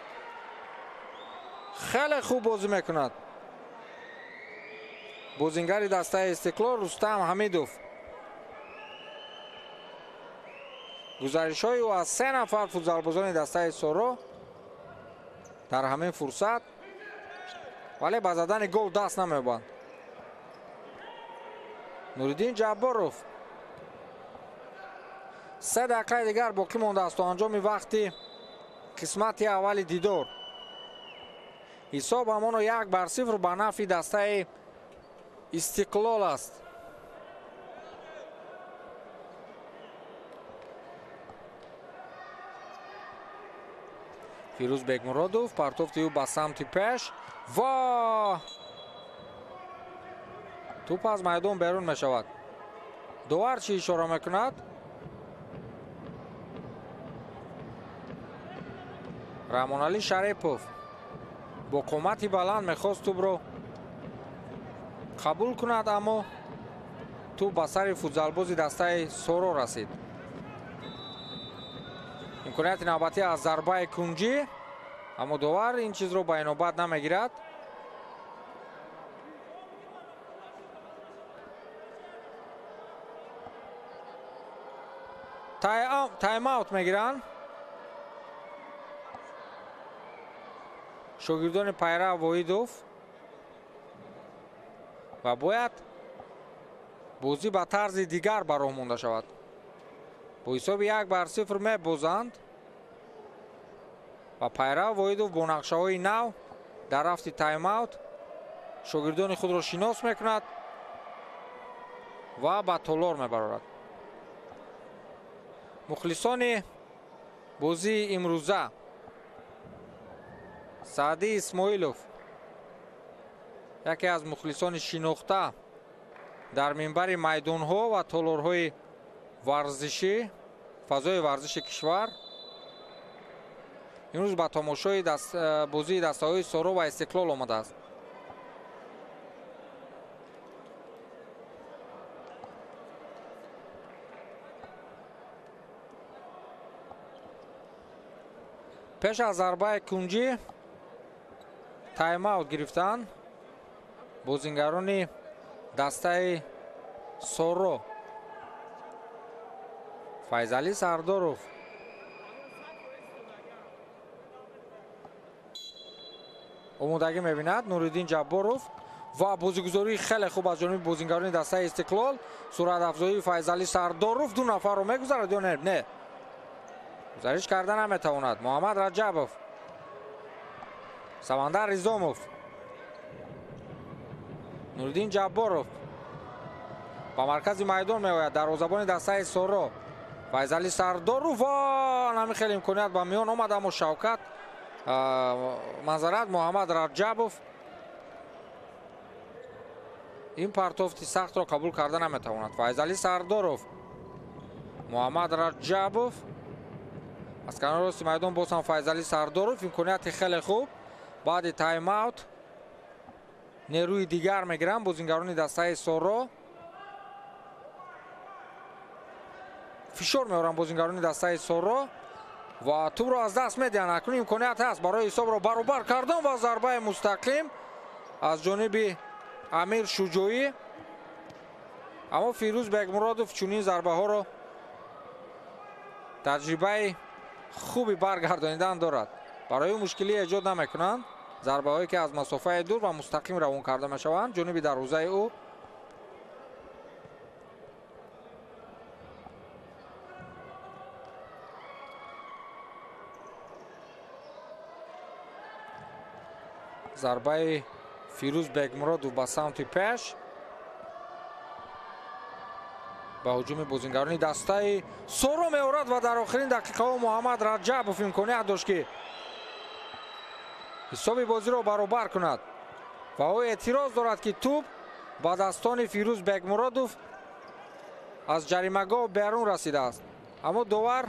خیلی خوب بازی میکند بازیگر دسته استقلال رستم حمیدوف. گزارش های او از 3 نفر فوتبالبازان دسته سورو در همین فرصت، ولی با زدن گل دست نمیبند. نوردین جباروف 3 دقیقه دیگر باقی مانده است تا انجام وقتی قسمت اول دیدار. حساب همان 1-0 به نفع دسته استقلال است. فیروز بیگمرادوف پرتافت او به سمت پیش و توپ از میدان بیرون می شود. داور چی اشاره میکند؟ رحمان علی شریپوف با قامتی بلند میخواست توپ رو قبول کند، اما توپ به سر فوتبالباز دسته سورو رسید. امکانیت نوبتی از ضربه کنجی، اما داور این چیز رو به نوبت نمیگیرد. تایم اوت میگیرن شاگردان پیره واحدوف و باید بازی به طرز دیگر براه مونده شود. با حساب 1-0 میبازند و پیره واحدوف با نقشه های نو در رفت تایم اوت شاگردان خود را شناس میکند و به تالار میبرد. مخلصان بازی امروزه سعدی اسماعیلوف یکی از مخلصان شناخته در منبر میدان ها و تالارهای ورزشی فضای ورزش کشور امروز به تماشای بازی دسته های سورو و استقلال آمده است. پیش از ضربه کنجی تایم اوت گرفتن бозингарони дастаи соро. Файзали Сардоров, омодагӣ мебинад Нуриддин Ҷабборов ва бозигузории хеле хуб аз ҷониби бозингарони дастаи Истиқлол. суратафзоии Файзали Сардоров ду нафарро мегузарад ё не? гузариш карда наметавонад. Муҳаммад Раҷабов, Самандар Ризомов, Нуриддин Ҷабборов ба маркази майдон меояд. дарвозабони дастаи соро Файзали Сардоров ва нами хеле имконият ба миён омад, аммо Шавкат манзарат Муҳаммад Раҷабов ин партофти сахтро қабул карда наметавонад. Файзали Сардоров, Муҳаммад Раҷабов аз канори рости майдон боз ҳам Файзали Сардоров имконияти хеле хуб. баъди тайм-аут нерӯи дигар мегиранд бозингарони дастаи соро. фишор меоранд бозингарони дастаи соро ва тӯбро аз даст медиҳанд. акнун имконият ҳаст барои ҳисобро баробар кардан ва зарбаи мустақим аз ҷониби Амир Шуҷоӣ. аммо Фирӯз Бегмуродов чунин зарбаҳоро таҷрибаи хуби баргардонидан дорад. барои ӯ мушкилӣ эҷод намекунанд. зарбаҳое ки аз масофаи дур ва мустақим равон карда мешаванд ҷониби дарвозаи ӯ. зарбаи Фирӯз Бегмуродов ба самти пеш ба ҳуҷуми бозингарони дастаи соро меорад ва дар охирин дақиқаҳо Муҳаммад Раҷабов имконият дошт ки ҳисоби бозиро баробар кунад ва ӯ эътироз дорад ки тӯб ба daстони Фирӯз Бегмуродов аз ҷаримагоҳ берун расидааст. аммо довар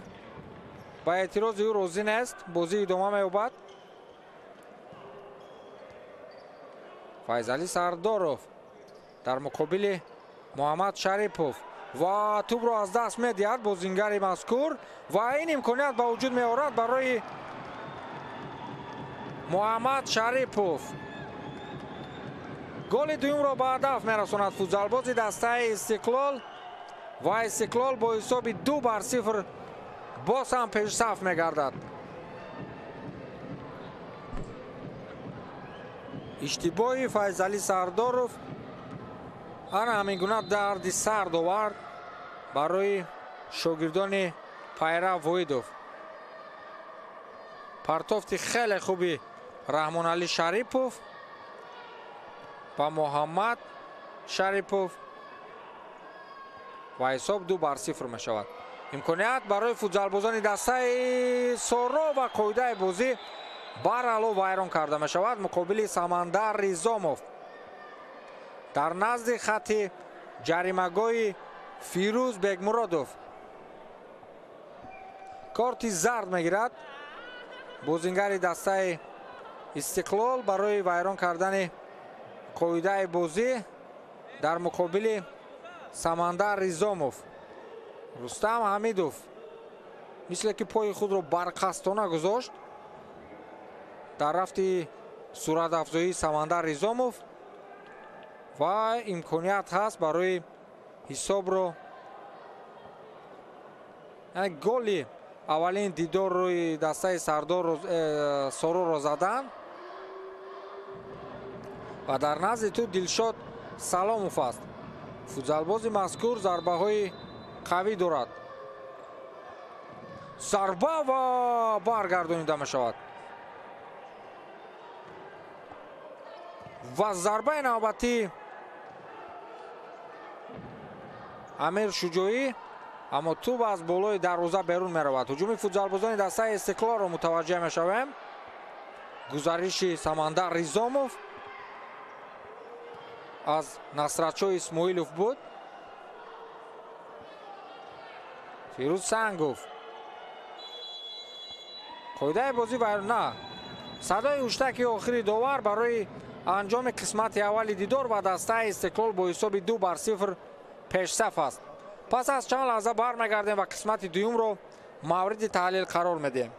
ба эътирози ӯ розӣ нест. бозӣ идома меёбад. Файзали Сардоров дар муқобили Муҳаммад Шарипов ва тӯбро аз даст медиҳад бозингари мазкур ва ин имконият ба вуҷуд меорад барои Муҳаммад Шарипов. голи дуюмро ба ҳадаф мерасонад футзалбози дастаи Истиқлол ва Истиқлол бо ҳисоби 2-0 боз ҳам пешсаф мегардад. иштибоҳи Файзали Сардоров ана ҳамин гуна дарди сард овард барои шогирдони Пайрав Воидов. партофти хеле хуби Раҳмоналӣ Шарипов ба Муҳаммад Шарипов ва ҳисоб 2-0 мешавад. имконият барои футзалбозони дастаи соро ва қоидаи бозӣ барало вайрон карда мешавад. муқобили Самандар Ризомов дар назди хатти ҷаримагоҳи Фирӯз Бегмуродов корти зард мегирад бозингари дастаи Истиқлол барои вайрон кардани қоидаи бозӣ дар муқобили Самандар Ризомов. Рустам Ҳамидов мисле ки пои худро барқастона гузошт дар рафти суратафзоии Самандар Ризомов ва имконият ҳаст барои ҳисобро голи аввалин дидор рӯи дастаи сороро задан ва дар назди ту Дилшод Саломов аст. футзалбози мазкур зарбаҳои қавӣ дорад. зарба ва баргардонида мешавад ва зарбаи навбатӣ Амир Шуҷоӣ, аммо тӯб аз болои дарвоза берун меравад. ҳуҷуми футзалбозони дастаи Истиқлолро мутаваҷҷеҳ мешавем. гузариши Самандар Ризомов аз Насратшоҳ Исмоилов буд. Фирӯз Сангов қоидаи бозӣ на садои уштаки охири довар барои анҷоми қисмати аввали дидор ва дастаи Истиқлол бо ҳисоби 2-0 пешсаф аст. пас аз чанд лаҳза бармегардем ва қисмати дуюмро мавриди таҳлил қарор медиҳем.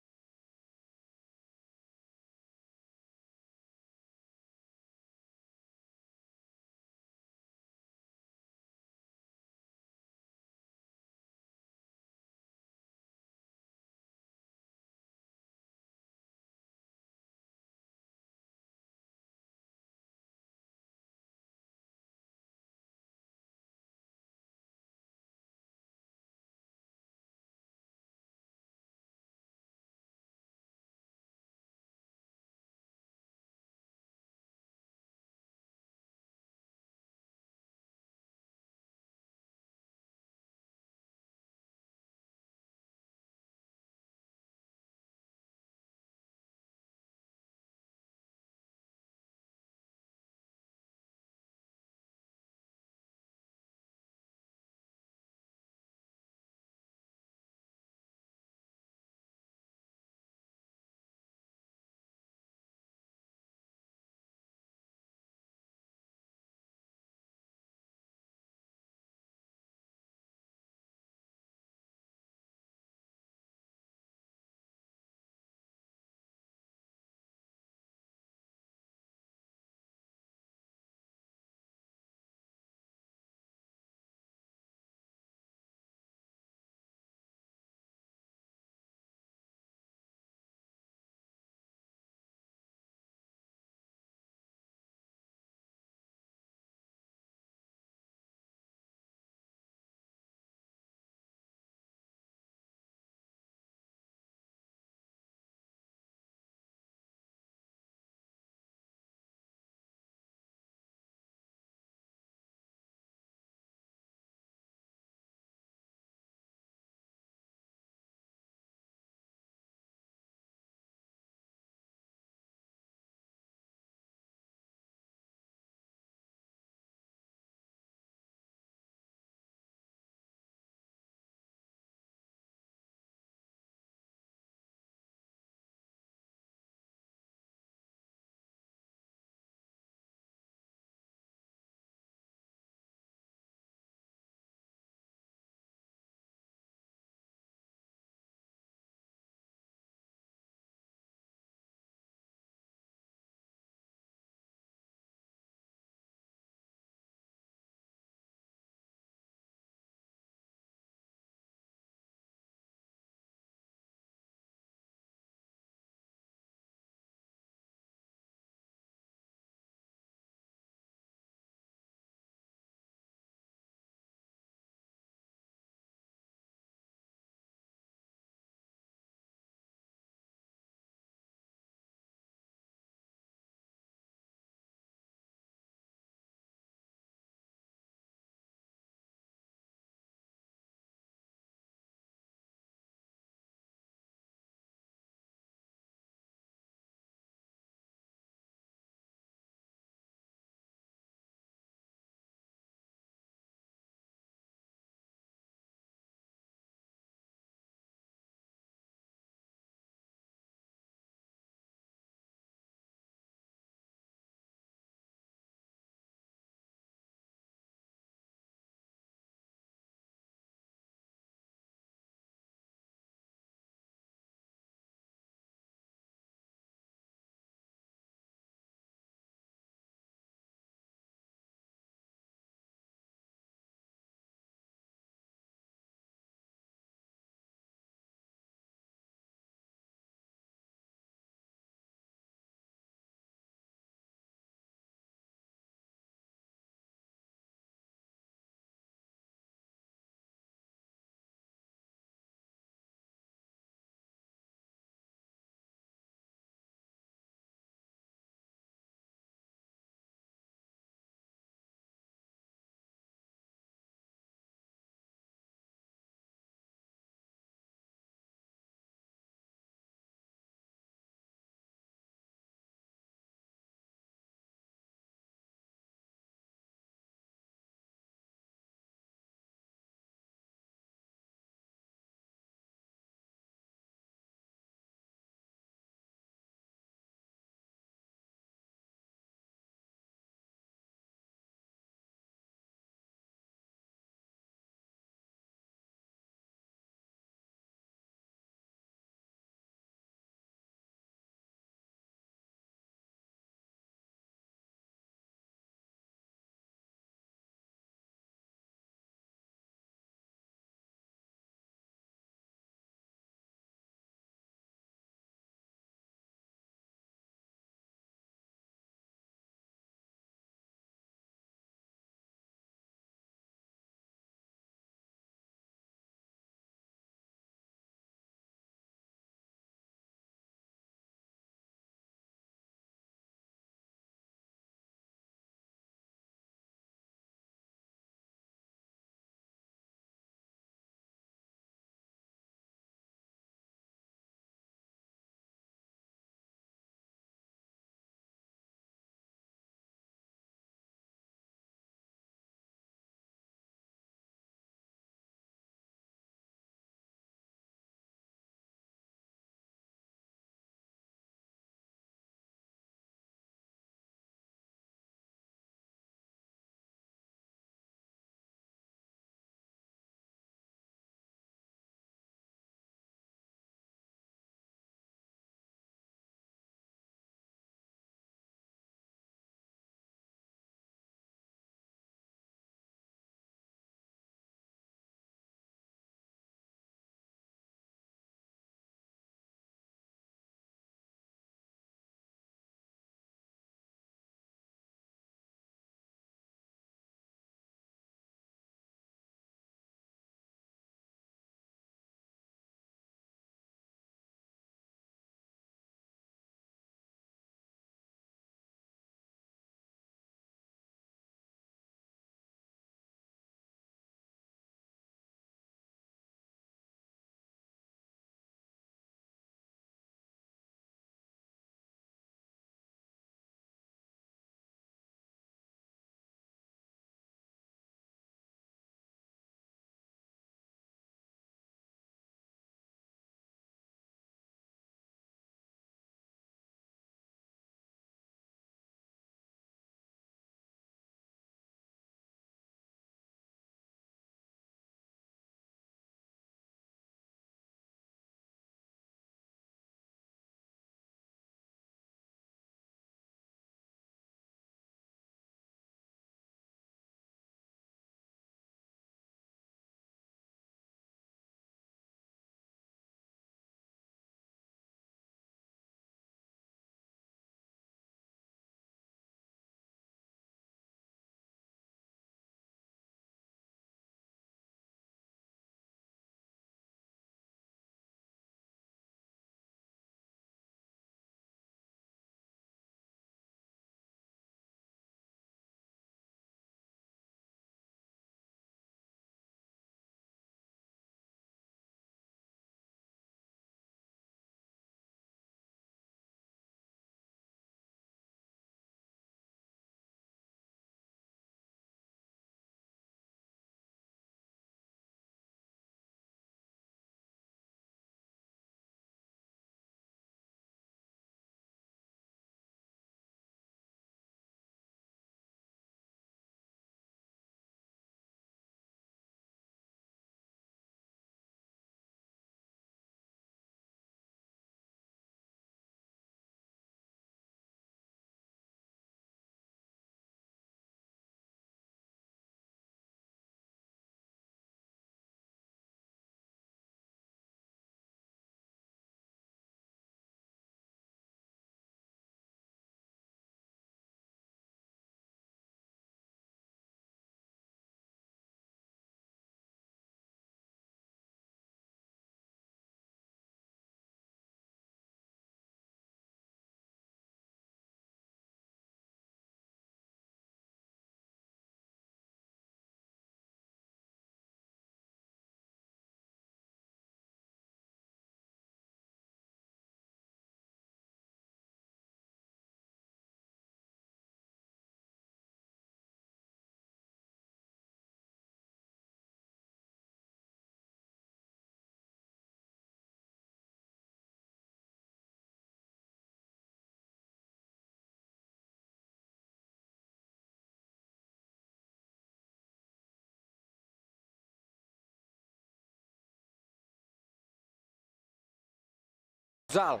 зал.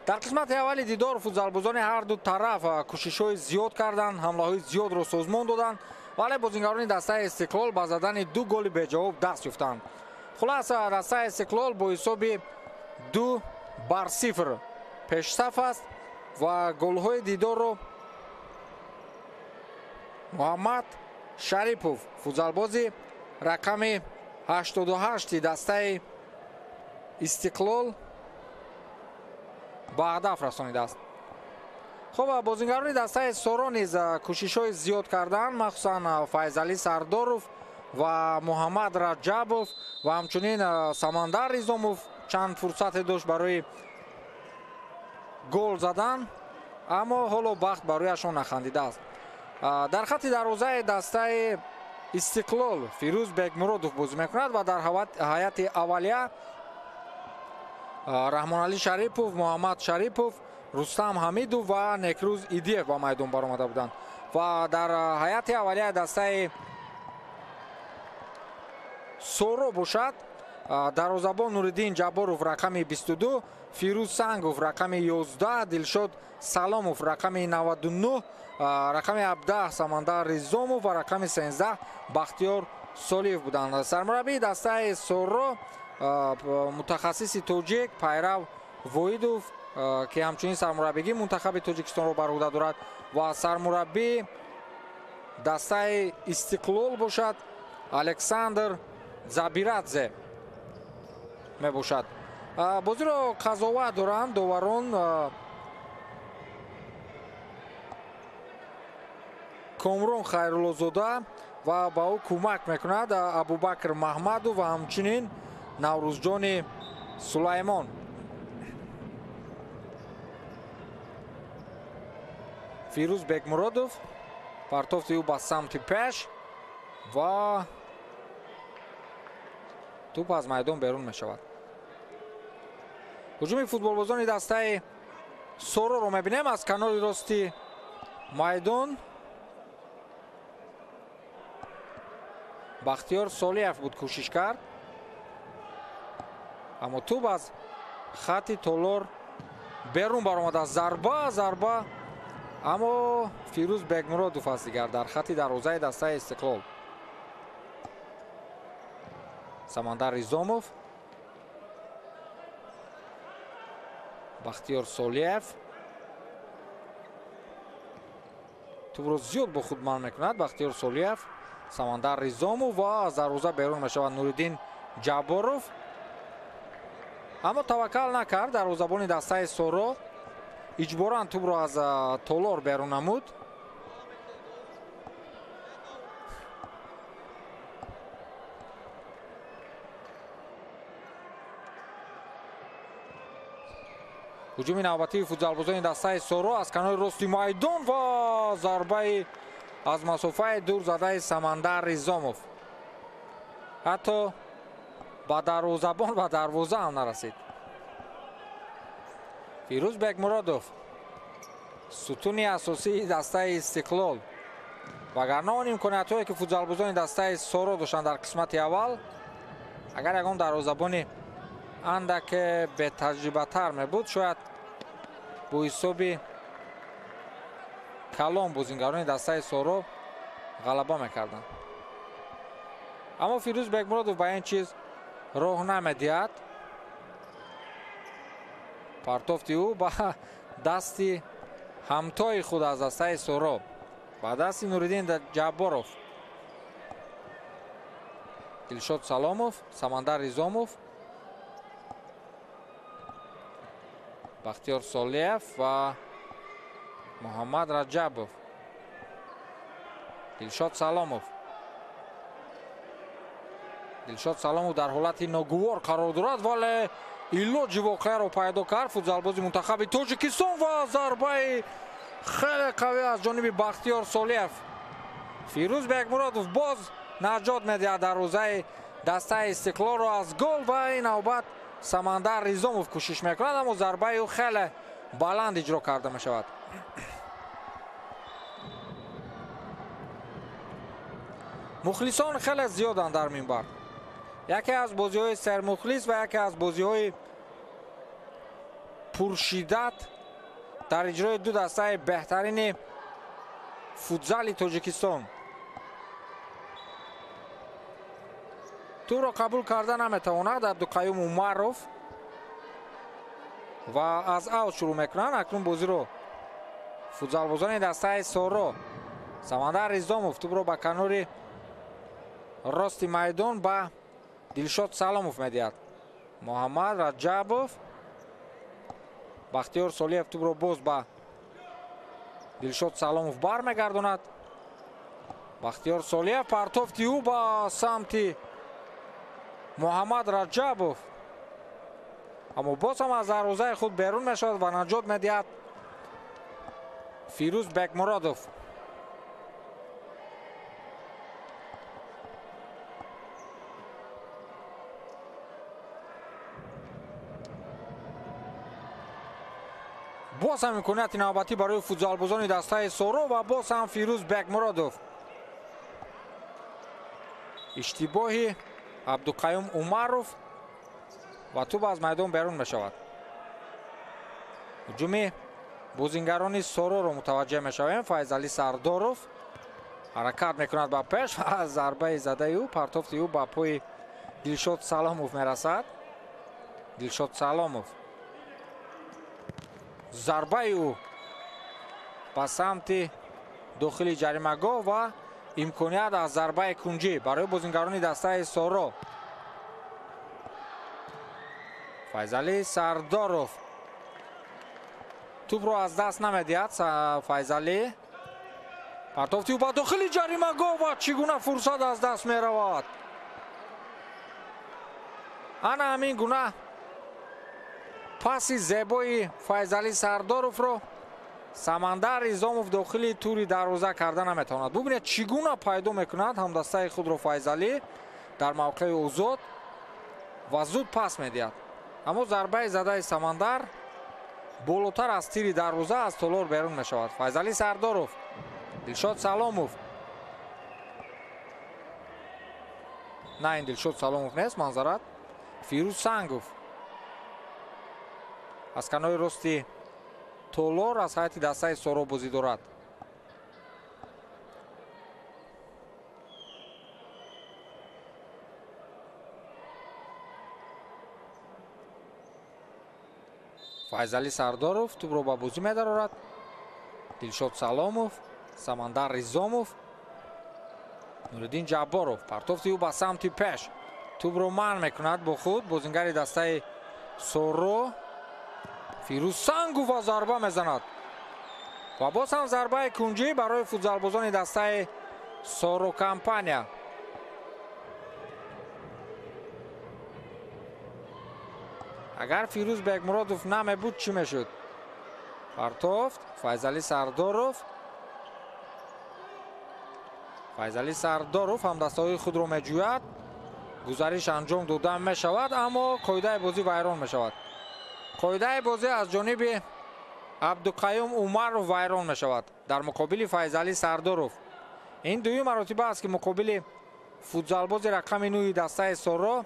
дар қисмати аввали дидор футзалбозони ҳар ду тараф кӯшишҳои зиёд карданд, ҳамлаҳои зиёдро созмон доданд, вале бозингарони дастаи Истиқлол ба задани ду голи беҷавоб даст ёфтанд. хулас дастаи Истиқлол бо ҳисоби 2-0 пешсаф аст ва голҳои дидорро муҳаммад Шарипов, футзалбози рақами 88 дастаи Истиқлол ба ҳадаф расонидааст. хуб, бозингарони дастаи Соро низ кӯшишҳои зиёд карданд, махсусан Файзалӣ Сардоров ва Муҳаммад Раҷабов ва ҳамчунин Самандар Ризомов чанд фурсате дошт барои гол задан, аммо ҳоло бахт ба рӯяшон нахандидааст. дар хатти дарвозаи дастаи Истиқлол Фирӯз Бекмуродов бозӣ мекунад ва дар ҳайати аввалия Раҳмоналӣ Шарипов, Муҳаммад Шарипов, Рустам Ҳамидов ва Некрӯз Идиев ба майдон баромада буданд. ва дар ҳайати аввалияи дастаи Соро бошад дарвозабон Нуриддин Ҷабборов рақами 22, Фирӯз Сангов рақами 11, Дилшод Саломов рақами 99, рақами 17 Самандар Ризомов ва рақами 13 Бахтиёр Солиев буданд. сармураббии дастаи Соро мутахассиси тоҷик Пайрав Воидов ки ҳамчунин сармураббигии мунтахаби Тоҷикистонро бар ӯҳда дорад ва сармураббии дастаи Истиқлол бошад Александр Забирадзе мебошад. бозиро қазоват доранд доварон Комрон Хайруллозода ва ба ӯ кӯмак мекунад Абубакр Маҳмадов ва ҳамчунин Наврӯзҷони Сулаймон. Фирӯз Бекмуродов партофти ӯ ба самти пеш ва туп аз майдон берун мешавад. ҳуҷуми футболбозони дастаи Сороро мебинем аз канори рости майдон. Бахтиёр Солиев буд кӯшиш кард, аммо туп аз хатти толор берун баромада. зарба аммо Фирӯз Бекмуродов аст дигар дар хатти дарвозаи дастаи Истиқлол. Самандар Ризомов, Бахтиёр Солиев тупро зиёд бо худ манъ мекунад. Бахтиёр Солиев, Самандар Ризомов ва аз дарвоза берун мешавад Нуриддин Ҷабборов, аммо таваккал накард дарвозабони дастаи Соро. иҷборан тупро аз толор берун намуд. ҳуҷуми навбатии футзалбозони дастаи Соро аз канори рости майдон ва зарбаи аз масофаи дур задаи Самандар Ризомов. ҳатто ба дарвозабон ва дарвоза ҳам нарасид. Фирӯз Бекмуродов сутуни асосии дастаи Истиқлол. вагарна он имкониятҳое ки футзалбозони дастаи Соро доштанд дар қисмати аввал, агар ягон дарвозабони андаке бетаҷрибатар мебуд, шояд бо ҳисоби калон бозингарони дастаи Соро ғалаба мекарданд. аммо Фирӯз Бекмуродов ба ин чиз роҳ намедиҳад. партофти ӯ ба дасти ҳамтои худ аз дастаи Соро, ба дасти Нуриддин Ҷабборов. Дилшод Саломов, Самандар Ризомов, Бахтиёр Солиев ва Муҳаммад Раҷабов. Дилшод Саломов дар ҳолати ногувор қарор дорад, вале илоҷи воқеаро пайдо кард футзалбози мунтахаби Тоҷикистон ва зарбаи хеле қавӣ аз ҷониби Бахтиёр Солиев. Фирӯз Бекмуродов боз наҷот медиҳад дарвозаи дастаи Истиқлолро аз гол ва ин навбат Самандар Ризомов кӯшиш мекунад, аммо зарбаи ӯ хеле баланд иҷро карда мешавад. мухлисон хеле зиёданд дар минбар. яке аз бозиҳои сермухлис ва яке аз бозиҳои پرشدت در اجرای دو دسته بهترین فوتزال تاجیکستان. تو را قبول کرده نمیتواند عبدالقیوم عمروف و از اوت شروع میکنند. اکنون بازی رو فوتزالبازان دسته سورو سمندر ریزداموف توپ رو به کنار راست میدان به دلشاد سلاموف میدهد. محمد رجبوف بختیار سالیف توپ رو باز به دلشاد سلاموف برمیگرداند. بختیار سالیف پرتافتی او به سمت محمد رجبوف، اما باز هم از دروازه خود بیرون میشود و نجات میدهد فیروز بکمرادوف. باز هم امکانیت نوبتی برای فوتزالبازان دسته سورو و باز هم فیروز بکمرادوف. اشتباهی عبدالقیوم عمروف و توپ از میدان بیرون می شود. هجوم بازیگران سورو رو متوجه می شویم. فیضعلی سرداروف حرکت میکند به پیش و ضربه زده او پرتافت او به پای دلشاد سلاموف میرسد. دلشاد سلاموف ضربه او به سمت داخل جریمه‌گاه و امکانیت از ضربه کنجی برای بازیگران دسته سورو. فیضعلی سرداروف توپ رو از دست نمیدهد. فیضعلی پرتافتی او به داخل جریمه‌گاه و چگونه فرصت از دست میرود. انا همین گونه پاسی زیبای فیضعلی سرداروف رو سمندر ریزداموف داخل توری دروازه کرده نمیتواند. ببینید چگونه پیدا میکند هم دسته خود رو فیضعلی در موقع آزاد و زود پاس میدهد. اما ضربه زده سمندر بالاتر از تیر دروازه از تالار بیرون میشود. فیضعلی سرداروف، دلشاد سلاموف، نه این دلشاد سلاموف نیست، منظرت فیروز سنگوف از کنار راستی تالار از هیئت دسته سورو بازی دارد. فیضعلی سرداروف توپ رو به بازی می‌دارد. دلشاد سلاموف، سمندر ریزداموف، نورالدین جباروف پرتافتی او به سمت پیش توپ رو منع میکند با خود بازیگر دسته سورو. فیروز سنگوف و ضربه میزند و باز هم ضربه کنجی برای فوتزالبازان دسته سورو کمپانیا. اگر فیروز بکمرادوف نمی بود چی میشد؟ پرتافت فیضعلی سرداروف. فیضعلی سرداروف هم دستهای خود رو میجوید. گزارش انجام داده می شود اما قاعده بازی ویران می شود. قاعده بازی از جانب عبدالقیوم عمروف ویران می شود در مقابل فیضعلی سرداروف. این دوی مراتبه است که مقابل فوتزالباز رقم 9 دسته سورو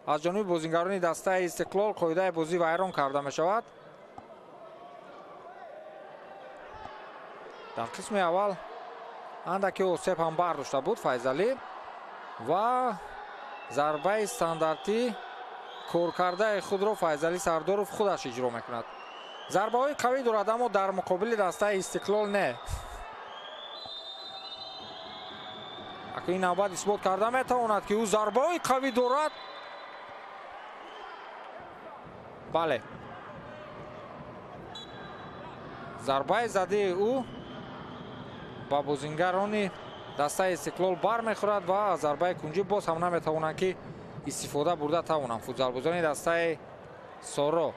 از جانب بازیگران دسته استقلال قاعده بازی ویران کرده می شود. در قسم اول اندکی آسیب هم برداشته بود فیضعلی و ضربه استانداردی کار کرده خود را فیضعلی سرداروف خودش اجرا میکند. ضربه های قوی دارد اما در مقابل دسته استقلال نه. اکنون این نوبت اثبات کرده میتواند که او ضربه های قوی دارد. بله ضربه زده او با بازیگران دسته استقلال بر میخورد و ضربه کنجی باز هم نمیتوانند که استفاده برده توانند فوتزالبازان دسته سورو.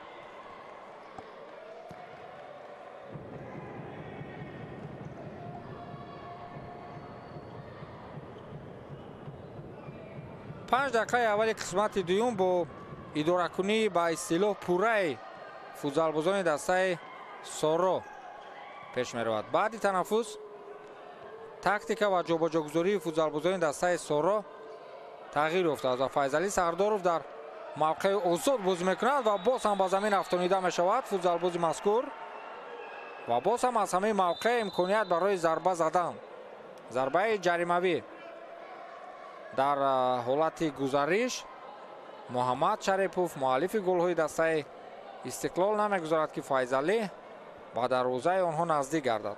پنج دقیقه اول قسمت دوم با اداره کنی با اصطلاح پوره فوتزالبازان دسته سورو پیش می رود. بعد تنفس تاکتیک و جابجاگذاری فوتزالبازان دسته سورو تغییر افتاد و فیضعلی سرداروف در موقع اوزود بازی میکند و باز هم با زمین افتانیده میشود فوتبالباز مذکور و باز هم از همه موقع امکانیت برای ضربه زدن. ضربه جریموی در حالت گزارش محمد شریپوف مؤلف گل‌های دسته استقلال نمیگذارد که فیضعلی با دروازه آنها نزدیک گردد.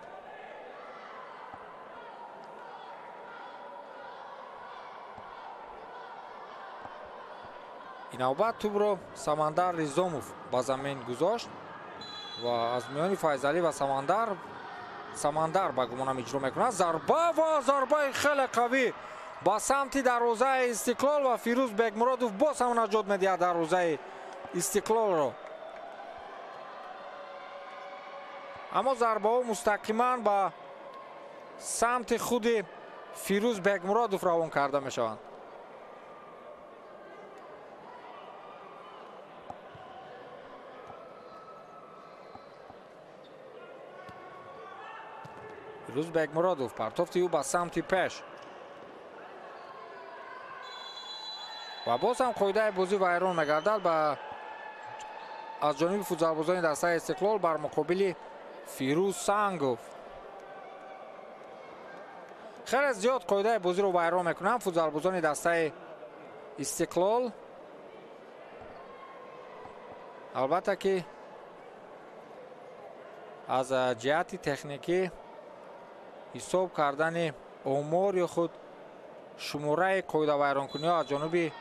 این نوبت توپ را سمندر ریزوموف با زمین گذاشت و از میان فیضعلی و سمندر با گمانم اجرا میکند. ضربه خیلی قوی با سمت دروازه استقلال و فیروز بگمرادوف باز هم نجات میدهد دروازه استقلال را. اما ضربه ها مستقیما با سمت خود فیروز بگمرادوف روان کرده می شوند. فیروز بگمرادوف پرتافت او با سمت پیش و باز هم قاعده بازی ویران میگردد از جانب فوتبالبازان دسته استقلال بر مقابل فیروز سنگوف. خیلی زیاد قاعده بازی رو ویران میکنند فوتبالبازان دسته استقلال. البته که از جهت تکنیکی حساب کردن آمار یا خود شماره قاعده ویران کنی ها از جانب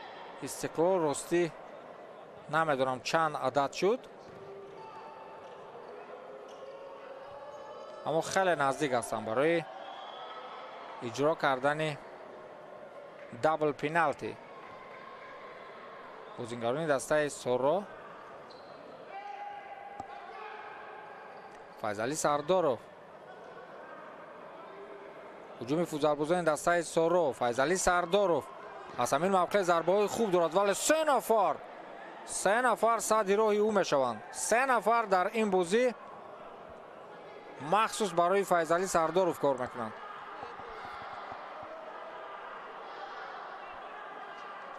استقلال راستی نمیدونم چند عدد شد، اما خیلی نزدیک هستم برای اجرا کردن دابل پینالتی. بازیکنان دسته سورو فیضعلی سرداروف هجوم فوتبالبازان دسته سورو. فیضعلی سرداروف از همین موقع ضربه های خوب دارد ولی سه نفر صد راه او میشوند. 3 نفر در این بازی مخصوص برای فیضعلی سرداروف کار میکنند.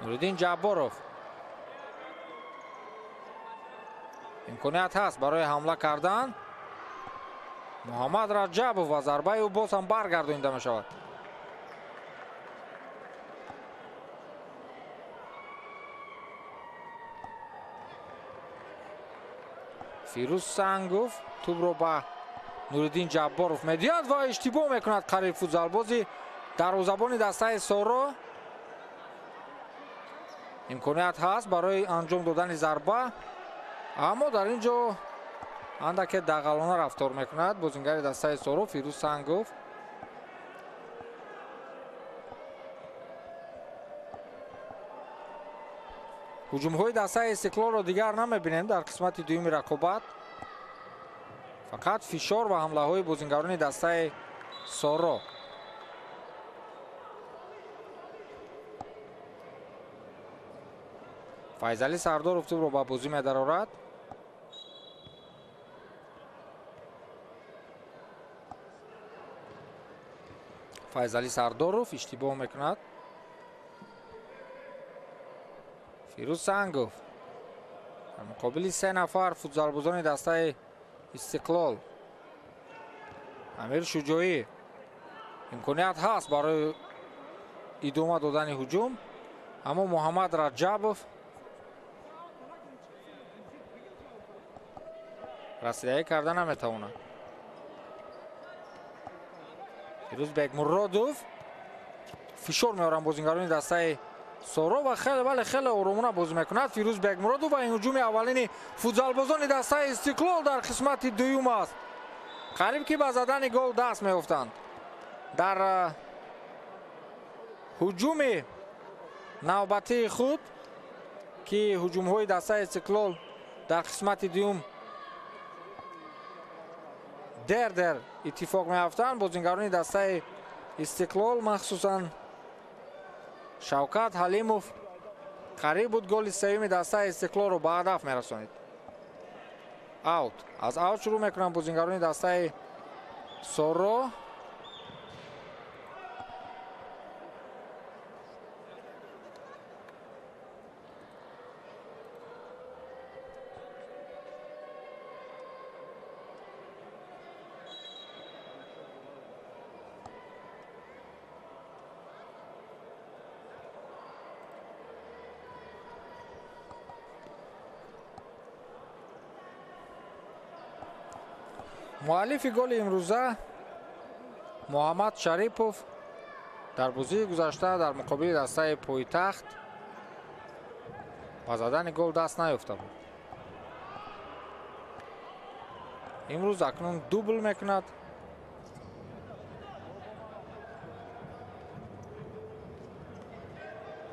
نوردین جباروف امکانیت هست برای حمله کردن. محمد رجبوف و ضربه او باز هم برگردانیده می شود. فیروز سنگوف توپ رو به نوردین جباروف میدهد و اشتباه میکند قریب فوتبالبازی دروازه‌بان دسته سورو. امکانیت هست برای انجام دادن ضربه اما در اینجا اندک دغلانه رفتار میکند بازیکن دسته سورو فیروز سنگوف. هجوم های دسته استقلال را دیگر نمیبینیم در قسمت دوم رقابت، فقط فشار و حمله های بازیکنان دسته سورو. فیضعلی سرداروف توپ را با بازی می‌دارد. فیضعلی سرداروف اشتباه میکند. فیروز سنگوف در مقابل 3 نفر فوتبالبازان دسته استقلال. امیر شجاعی امکانیت هست برای ادامه دادن هجوم اما محمد رجبوف رسیدگی کردن نمیتواند. فیروز بگمرادوف فشار میارن بازیکنان دسته سورو و خیلی آرامانه بازی میکند فیروز بگمرادوف و این هجوم اولین فوتبالبازان دسته استقلال در قسمت دوم است. قریب که به زدن گل دست میافتند. در هجوم نوبتی خود که هجوم های دسته استقلال در قسمت دوم در اتفاق میافتند بازیکنان دسته استقلال مخصوصا شوکت حلیموف قریب بود گل سوم دسته استقلال رو به هدف میرسانید. اوت از اوت شروع میکنند بازیکنان دسته سورو. муаллифи голи имрӯза муҳаммад шарипов дар бозии гузашта дар муқобили дастаи Пойтахт ба задани гол даст наёфта буд. имрӯз акнун дубл мекунад.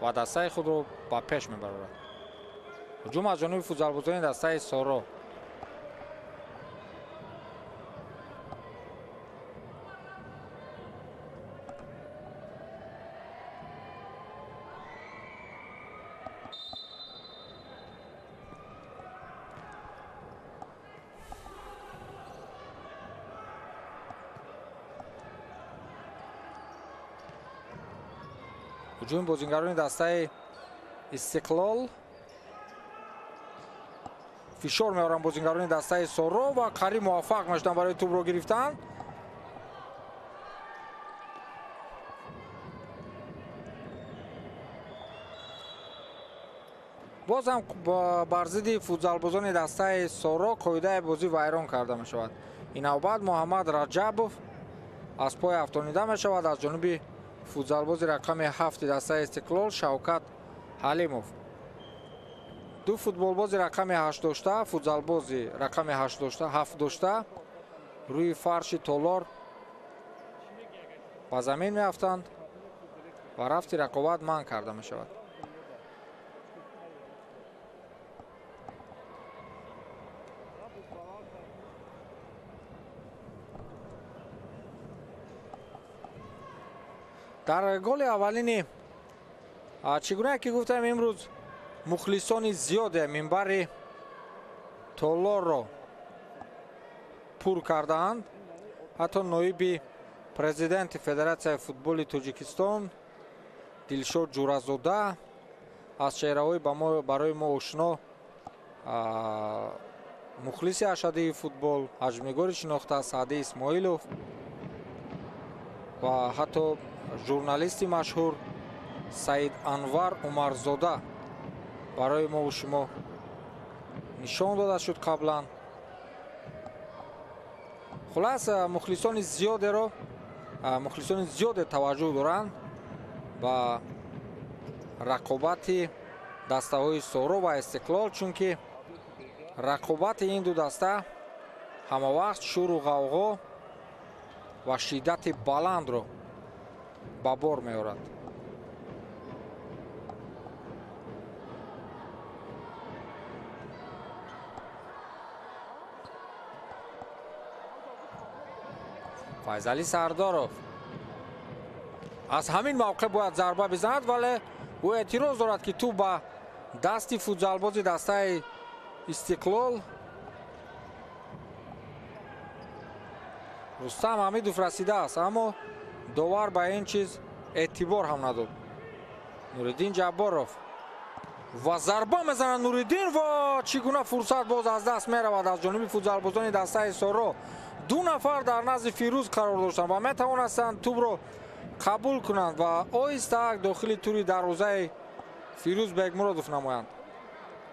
ва дастаи худро ба пеш мебарорад. ҳуҷум аз ҷониби футзалбозони дастаи Соро. ҳуҷуми бозингарони дастаи Истиқлол. фишор меоранд бозингарони дастаи Соро ва қариб муваффақ мешуданд барои тӯбро гирифтан. боз ҳам бар зидди футзалбозони дастаи Соро қоидаи бозӣ вайрон карда мешавад. ин навбат Муҳаммад Раҷабов аз пой афтонида мешавад аз ҷониби футзалбози рақами 7 дастаи Истиқлол Шавкат Ҳалимов. ду футболбози рақами 8 дошта, футзалбози рақами 7 дошта рӯи фарши толор ба замин меафтанд ва рафти рақобат манъ карда мешавад. дар голи аввалини чӣ гуна ки гуфтаем имрӯз мухлисони зиёде минбари толорро пур кардаанд. ҳатто ноиби президенти Федератсияи футболи Тоҷикистон Дилшод Ҷуразода аз чеҳраҳои барои мо ошно мухлиси ашадии футбол ҳаҷмнигори шинохта Саъди Исмоилов ва ҳатто журналисти машҳур Саид Анвар Умарзода барои мо шумо нишон дода шуд қаблан. хулас мухлисони зиёде таваҷҷӯҳ доранд ба рақобати дастаҳои Соро ва Истиқлол, чунки рақобати ин ду даста ҳамавақт шӯру ғавғо ва шиддати баландро ба бор меорад. Файзали Сардоров аз ҳамин мавқеъ бояд зарба бизанад, вале ӯ эътироз дорад ки ту ба дасти футзалбози дастаи Истиқлол Рустам Ҳамидов расидааст, аммо довар ба ин чиз эътибор ҳам надод. Нуриддин Ҷабборов ва зарба мезанад Нуриддин ва чӣ гуна фурсат боз аз даст меравад аз ҷониби футзалбозони дастаи Соро. ду нафар дар назди Фирӯз қарор доштанд ва метавонастанд тӯбро қабул кунанд ва оҳистаак дохили тури дарвозаи Фирӯз Бегмуродов намоянд.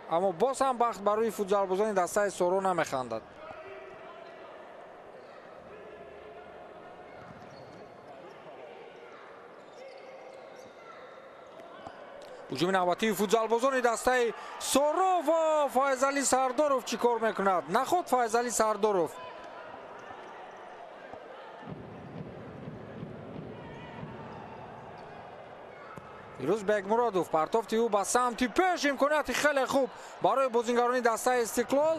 аммо боз ҳам бахт ба рӯи футзалбозони дастаи Соро намехандад. ҳуҷуми навбатии футзалбозони дастаи Соро ва Файзали Сардоров чӣ кор мекунад? Наход Файзали Сардоров Фирӯз Бегмуродов партофти ӯ ба самти пеш, имконияти хеле хуб барои бозингарони дастаи Истиқлол,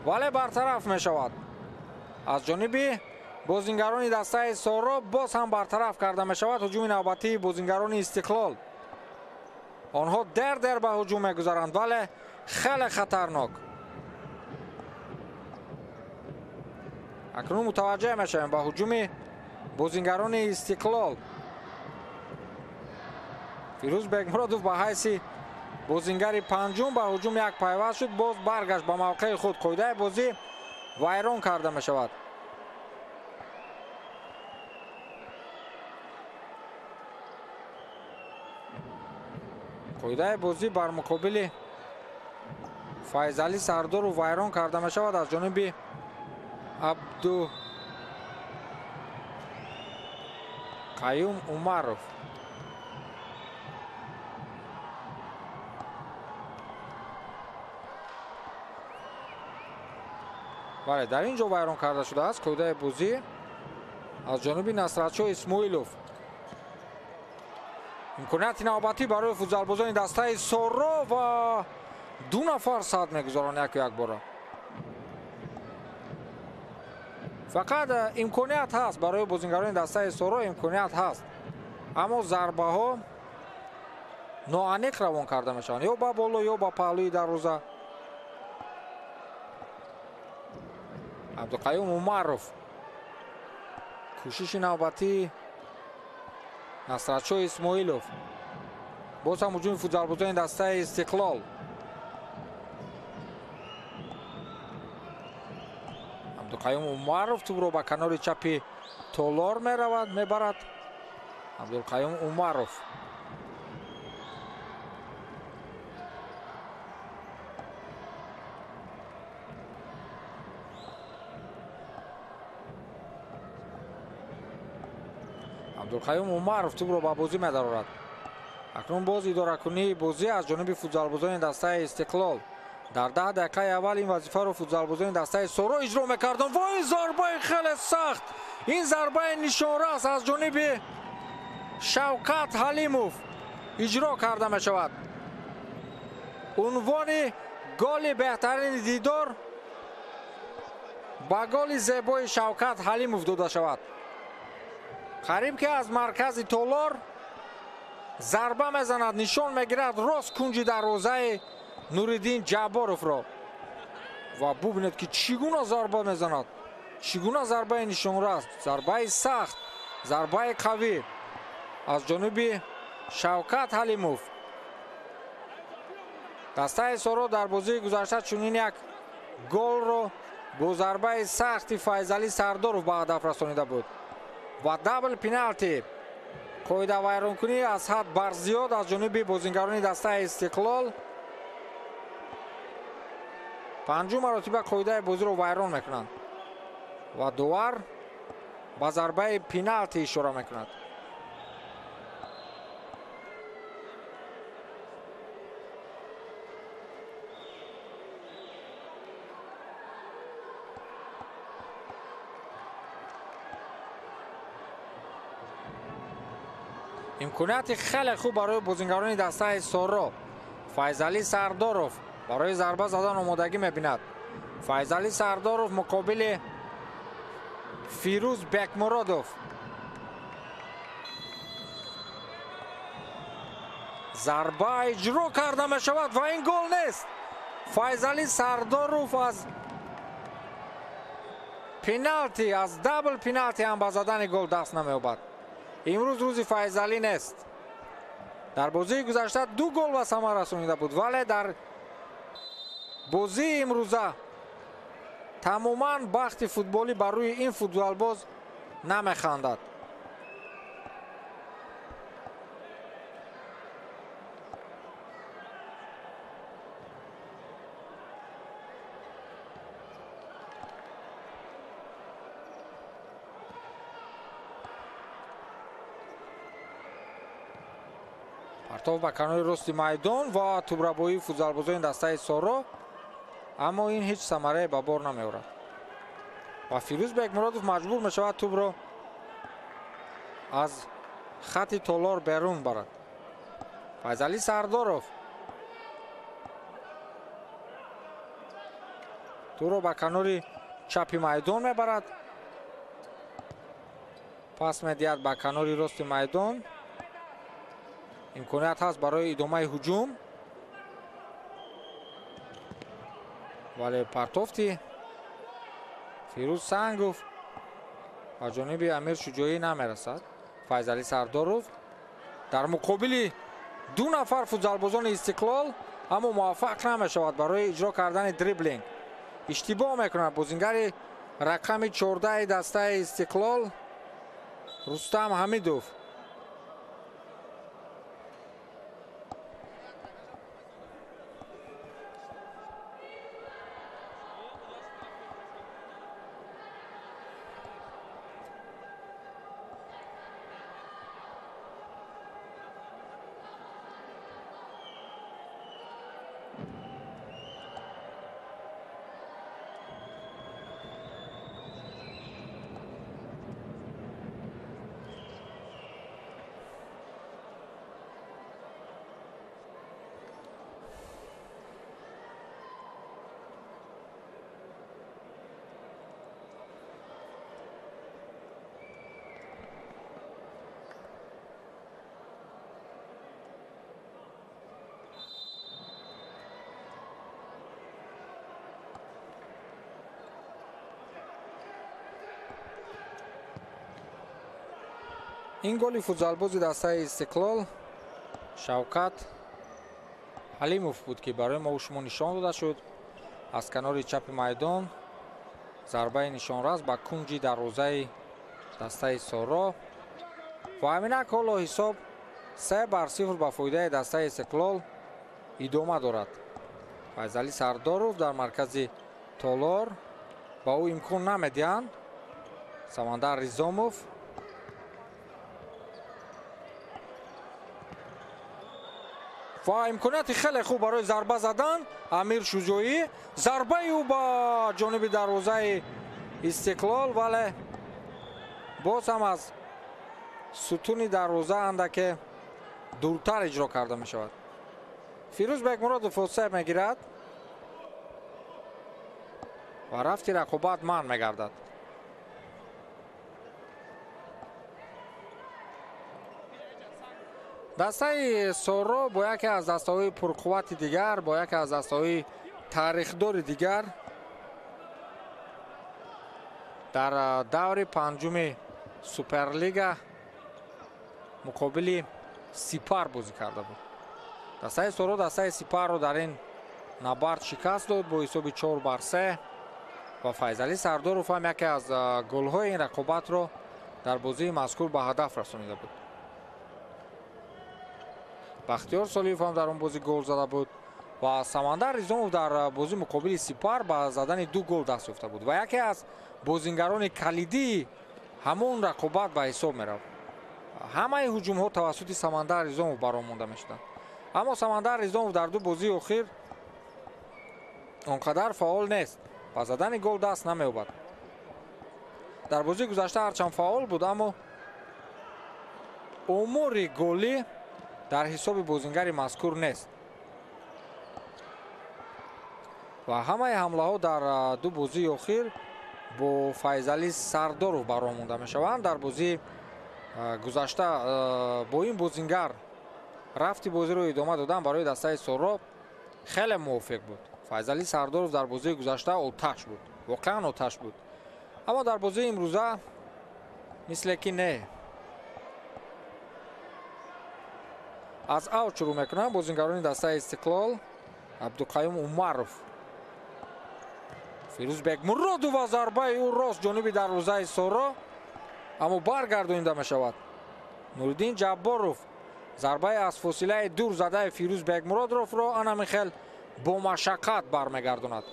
вале бартараф мешавад аз ҷониби бозингарони дастаи Соро. боз ҳам бартараф карда мешавад ҳуҷуми навбатии бозингарони Истиқлол. онҳо дер ба ҳуҷум мегузаранд, вале хеле хатарнок. акнун мутаваҷҷеҳ мешавем ба ҳуҷуми бозингарони Истиқлол. Фирӯз Бегмуродов ба ҳайси бозингари панҷум ба ҳуҷум як пайваст шуд, боз баргашт ба мавқеи худ. қоидаи бозӣ вайрон карда мешавад. қоидаи бозӣ бар муқобили Файзали Сардоров вайрон карда мешавад аз ҷониби عبدو قیوم عمرов. بله در اینجا ویران کرده شده است کوده بازی از جانب نصرتشاه اسماعیلوف. امکانیت نوبتی برای فوتبالبازان دسته سورو و دو نفر صد میگذارن یک بار. فقط امکانیت هست برای بازیگران دسته سورو، امکانیت هست، اما ضربه ها ناانیق روان کرده میشن یا با بالا یا با پهلوی دروازه. عبدالقیوم عمرов. کوشش نوبتی نصرتشاه اسماعیلوف. باز هم هجوم فوتبالبازان دسته استقلال. عبدالقیوم عمرов توپ رو به کنار چپی تالار میبرد. عبدالقیوم عمرov. عبدالقیوم عمرov توپ رو به بازی می‌دارد. اکنون باز اداره کنی بازی از جانب فوتبالبازان دسته استقلال. در 10 دقیقه اول این وظیفه رو فوتبالبازان دسته سورو اجرا می‌کردن. وای ضربه خیلی سخت. این ضربه نشان‌راست از جانب شوکت حلیموف اجرا کرده می‌شود. عنوان گل بهترین دیدار با گل زیبای شوکت حلیموف داده شود. قریب که از مرکز تالار ضربه میزند، نشان میگیرد راست کنج دروازه نوردین جباروف را و ببینید که چگونه ضربه میزند، چگونه ضربه نشان است. ضربه سخت، ضربه قوی از جانب شوکت حلیموف. دسته سورو در بازی گذشته چنین یک گل رو با ضربه سخت فیضعلی سردارов به هدف رسانیده بود و دبل پنالتی قاعده ویرانکنی از حد بر زیاد از جانب بازیگران دسته استقلال. پنجم مرتبه قاعده بازی رو ویران میکنند و دوار با ضربه پنالتی اشاره میکند. امکانیت خیلی خوب برای بازیگران دسته سورو. فیضعلی سردارov برای ضربه زدن آمادگی میبیند. فیضعلی سردارov مقابل فیروز بکمرادوف. ضربه اجرا کرده میشود و این گل نیست. فیضعلی سردارov از پنالتی، از دبل پنالتی هم به زدن گل دست نمییابد. امروز روز فیضعلی نیست. در بازی گذشته 2 گل به ثمر رسانیده بود ولی در بازی امروزه تماما بخت فوتبالی بر روی این فوتبالباز نمیخواندد. پرتاب به کنار راست میدان و توپ‌ربایی فوتبالبازان دسته سورو، اما این هیچ ثمره به بار نمیآورد و فیروز بکمرادوف مجبور میشود توپ را از خط تالار بیرون برد. فیضعلی سردارov توپ را به کنار چپ میدان میبرد، پس میدهد به کنار راست میدان. امکانیت هست برای ادامه هجوم ولی پرتافتی فیروز سنگوف و جانب امیر شجاعی نمیرسد. فیضعلی سردارov در مقابل 2 نفر فوتبالبازان استقلال اما موفق نمیشود برای اجرا کردن دریبلینگ. اشتباه میکند بازیگر رقم 14 دسته استقلال رستم حمیدوف. این گلی فوتبالبازی دسته استقلال شوکت حلیموف بود که برای ما و شما نشان داده شد. از کنار چپ میدان ضربه نشانرس به کنج دروازه دسته سارا و همینک حالا حساب 3-0 به فایده دسته استقلال ادامه دارد. فیضعلی سرداروف در مرکز تالار با او امکان نمیدهند. سمندر ریزاموف و امکانیت خیلی خوب برای ضربه زدن. امیر شجاعی ضربه او با جانب دروازه استقلال ولی باز هم از ستون دروازه اندک دورتر اجرا کرده می شود. فیروز بگمراد فاصله میگیرد و رفتی رقابت من میگردد. دسته سارا با یکی از دسته‌های پرقوت دیگر، با یکی از دسته‌های تاریخدار دیگر در دور پنجم سوپرلیگ مقابل سپر بازی کرده بود. دسته سارا دسته سپر رو در این نبرد شکست داد با حساب 4-3 و فیضعلی سرداروف هم یکی از گل‌های این رقابت رو در بازی مذکور به هدف رسانیده بود. بختیار سالیف هم در اون بازی گل زده بود و سمندر ریزاموف در بازی مقابل سپر به زدن 2 گل دست یافته بود و یکی از بازیگران کلیدی همون رقابت به حساب می رفت. همه هجوم ها توسط سمندر ریزاموف برآمده می شدند، اما سمندر ریزاموف در 2 بازی اخیر اونقدر فعال نیست، با زدن گل دست نمی یابد. در بازی گذشته هرچند فعال بود اما امور گلی در حساب بازیگر مذکور نیست و همه حمله ها در 2 بازی اخیر با فیضعلی سرداروف برآمده می شوند. در بازی گذشته با این بازیگر رفتی بازی رو ادامه دادن برای دسته سارا خیلی موفق بود. فیضعلی سرداروف در بازی گذشته آتش بود، واقعا آتش بود، اما در بازی امروزه مثل که نه. از اوت شروع میکنن بازیگران دسته استقلال. عبدالقیوم عمروف، فیروز بگمراد و ضربه او راست جانب دروازه سارا اما برگردانیده می شود. نوردین جباروف ضربه از فاصله دور زده فیروز بگمرادوف را انمیخل با مشقت برمیگرداند.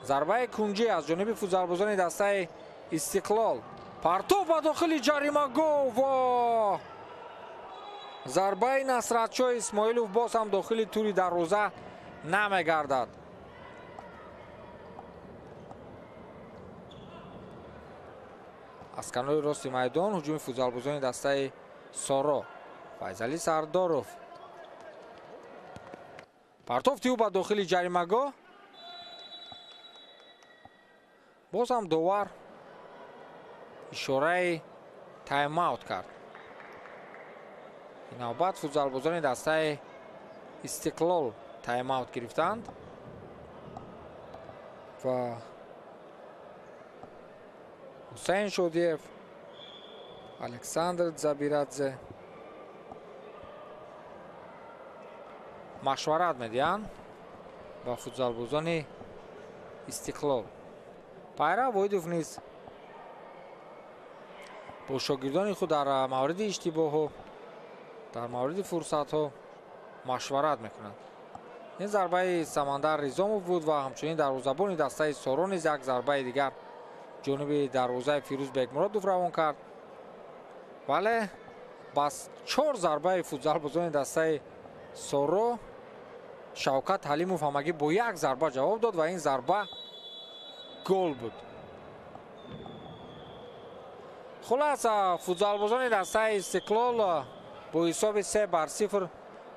ضربه کنجی از جانب فوتبالبازان دسته استقلال، پرتاب به داخل جریمه گو و ضربه نصرتشاه اسماعیلوف باز هم داخل توری دروازه نمیگردد. از کنار راست میدان هجوم فوتبالبازان دسته سارا، فیضعلی سرداروف پرتافتی او به داخل جریمه گاه، باز هم داور اشاره تایم اوت کرد. این نوبت فوتبالبازان دسته استقلال تایم اوت گرفتند و حسین شودیف، الکساندر زبیرادزه مشورت میدهند با فوتبالبازان استقلال. پیرو وایدوف نیز با شاگردان خود در مورد اشتباه ها، در مورد فرصت ها مشورت میکنند. این ضربه سمندر ریزاموف بود و همچنین دروازه‌بان دسته سارا نیز یک ضربه دیگر جانب دروازه فیروز بگمرادوف روان کرد، ولی بس 4 ضربه فوتبالبازان دسته سارا شوکت حلیموف همگی با 1 ضربه جواب داد و این ضربه گل بود. خلاص فوتبالبازان دسته استقلال با حساب 3-0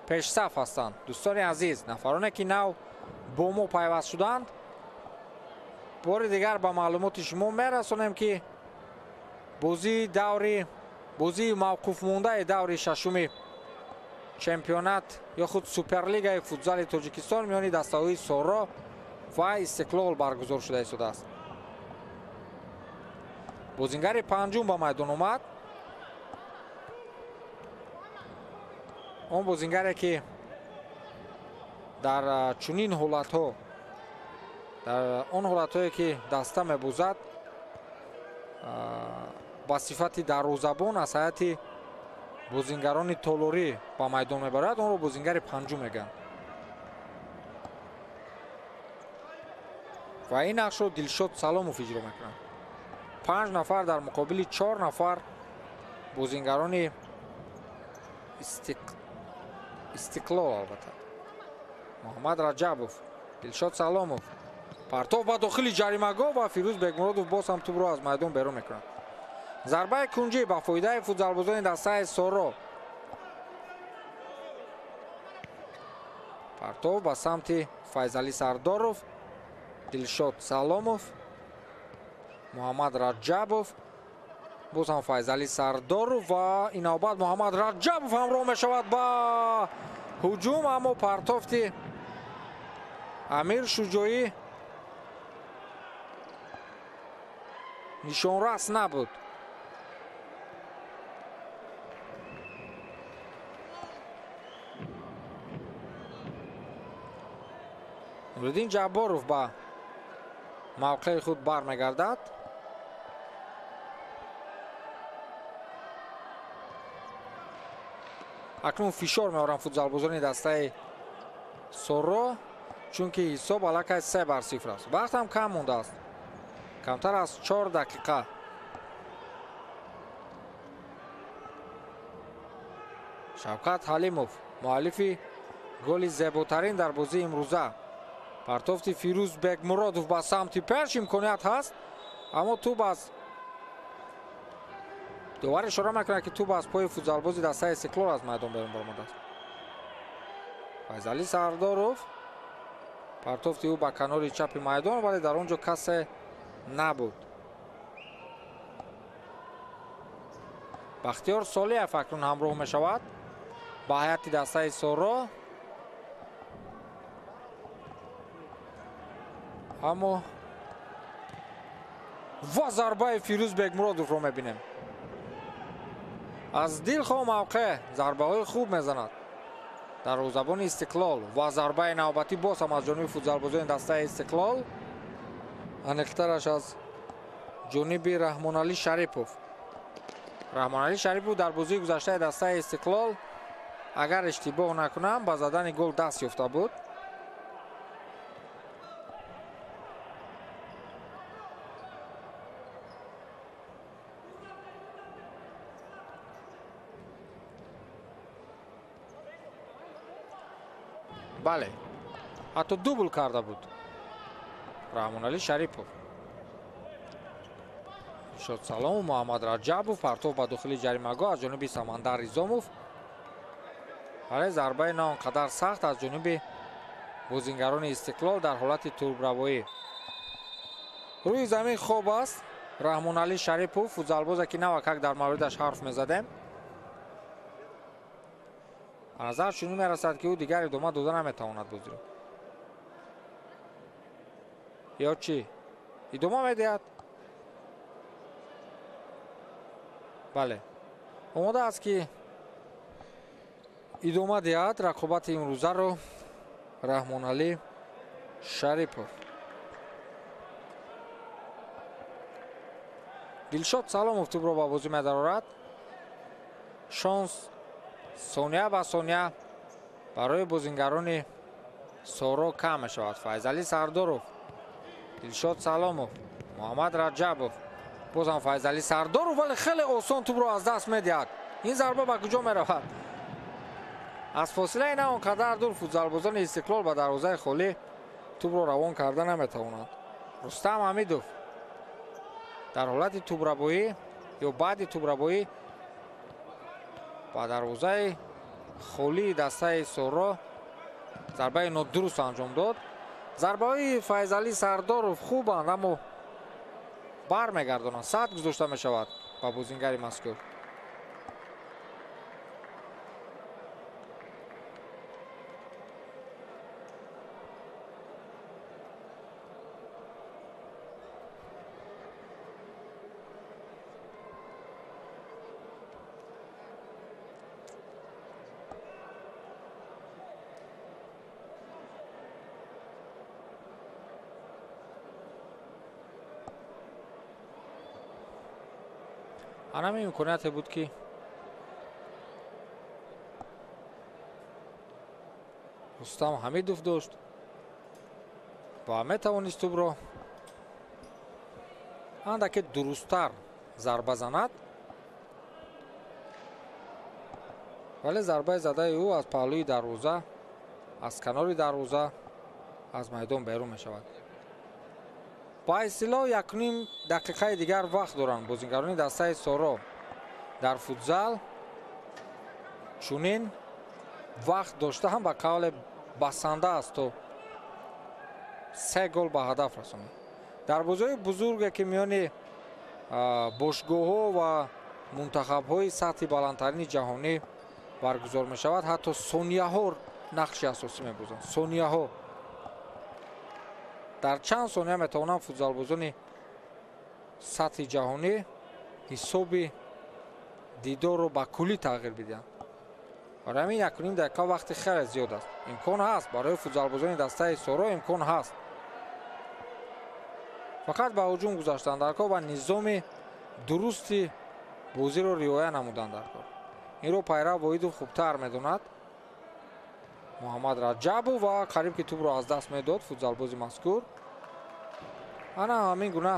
پیش صف هستند. دوستان عزیز، نفرانی که نو با ما پیوست شدند، بار دیگر با معلومات شما میرسونیم که بازی موقوف مونده دور ششم چمپیونات یا خود سوپرلیگ فوتبال تاجیکستان میان دسته‌های سارا و استقلال برگزار شده است. بازیگر پنجم با میدان آمد. он бозингаре ки дар чунин ҳолатҳо, дар он ҳолатҳое ки даста мебузад ба сифати дарвозабон аз ҳайати бозингарони толорӣ ба майдон мебарад, онро бозингари панҷум мегӯянд. ва ин нақшро Дилшод Саломов иҷро мекунад. 5 нафар дар муқобили 4 нафар бозингарони Истиқлол. албатта Муҳаммад Раҷабов, Дилшод Саломов, партов ба дохили ҷаримагоҳ ва Фирӯз Бегмуродов боз ҳам тӯбро аз майдон берун мекунад. зарбаи кунҷӣ ба фоидаи футзалбозони дастаи Соро. партов ба самти Файзалӣ Сардоров, Дилшод Саломов, Муҳаммад Раҷабов, боз ҳам Файзалӣ Сардоров ва инобат Муҳаммад Раҷабов ҳамроҳ мешавад ба ҳуҷум, аммо партофти Амир Шуҷоӣ нишонрас набуд. Нуриддин Ҷабборов ба мавқеи худ бармегардад. акнун фишор меоранд футзалбозони дастаи Соро, чунки ҳисоб аллакай 3-0 аст. вақт ҳам кам мондааст, камтар аз 4 дақиқа. Шавкат Ҳалимов, муаллифи голи зеботарин дар бозии имрӯза. партофти Фирӯз Бегмуродов ба самти пеш, имконият ҳаст, аммо тӯб аз довар ишора мекунад ки тӯб аз пои футзалбози дастаи Истиқлол аз майдон берун баромадааст. Файзалӣ Сардоров, партофти ӯ ба канори чапи майдон, вале дар он ҷо касе набуд. Бахтиёр Солиев акнун ҳамроҳ мешавад ба ҳайати дастаи Соро, аммо ва зарбаи Фирӯз Бегмуродовро мебинем. аз дилхоҳ мавқеъ зарбаҳои хуб мезанад дарвозабони Истиқлол ва зарбаи навбатӣ боз ҳам аз ҷониби футзалбозони дастаи Истиқлол, аниқтараш аз ҷониби Раҳмоналӣ Шарипов. Раҳмоналӣ Шарипов дар бозии гузаштаи дастаи Истиқлол, агар иштибоҳ накунам, ба задани гол даст ёфта буд. бале, ҳатто дубл карда буд Раҳмоналӣ Шарипов. Шод Саломов, Муҳаммад Раҷабов, партов ба дохили ҷаримагоҳ аз ҷониби Самандар Ризомов, вале зарбаи на он қадар сахт аз ҷониби бозингарони Истиқлол дар ҳолати турбравоӣ. рӯи замин хоб аст Раҳмоналӣ Шарипов, футзалбозе ки навакак дар мавридаш ҳарф мезадем. ба назар чунин мерасад ки ӯ дигар идома дода наметавонад бозиро. ё чӣ? идома медиҳад? бале, омода аст ки идома диҳад рақобати имрӯзаро Раҳмоналӣ Шарипов. Дилшод Саломов тӯбро ба бозӣ медарорад. шонс сония ба сония барои бозингарони Соро кам мешавад. Файзалӣ Сардоров, Дилшод Саломов, Муҳаммад Раҷабов, боз ҳам Файзалӣ Сардоров, вале хеле осон тӯбро аз даст медиҳад. ин зарба ба куҷо меравад? аз фосилаи на он қадар дур футзалбозони Истиқлол ба дарвозаи холӣ тӯбро равон карда наметавонанд. Рустам Ҳамидов дар ҳолати тӯбрабоӣ ё баъди тӯбрабоӣ ба дарвозаи холии дастаи Соро зарбаи нодуруст анҷом дод. зарбаҳои Файзалӣ Сардоров хубанд, аммо бармегардонанд. сад гузошта мешавад ба бозингари мазкур. ҳамин имконияте буд ки рустам ҳамидов дошт ва метавонист тӯбро андаке дурусттар зарба занад, вале зарбаи задаи ӯ аз паҳлӯи дарвоза, аз канори дарвоза аз майдон берун мешавад. ба истилоҳ 1.5 дақиқаи дигар вақт доранд бозингарони дастаи соро дар футзал. чунин вақт дошта ҳам ба қавле басанда аст то 3 гол ба ҳадаф расонад. дар бозиҳои бузурге ки миёни бошгоҳҳо ва мунтахабҳои сатҳи баландтарини ҷаҳонӣ баргузор мешавад, ҳатто сонияҳо нақши асосӣ мебозанд. сонияҳо дар чанд сония метавонанд футзалбозони сатҳи ҷаҳонӣ ҳисоби дидорро ба куллӣ тағйир бидиҳанд. барои ҳамин 1.5 дақиқа вақти хеле зиёд аст. имкон ҳаст барои футзалбозони дастаи соро, имкон ҳаст фақат ба ҳуҷум гузаштан дар кор ва низоми дурусти бозиро риоя намудан дар кор. инро пайрав воҳидов хубтар медонад. муҳаммад раҷабов ва қариб ки тӯбро аз даст медод футзалбози мазкур. ана ҳамин гуна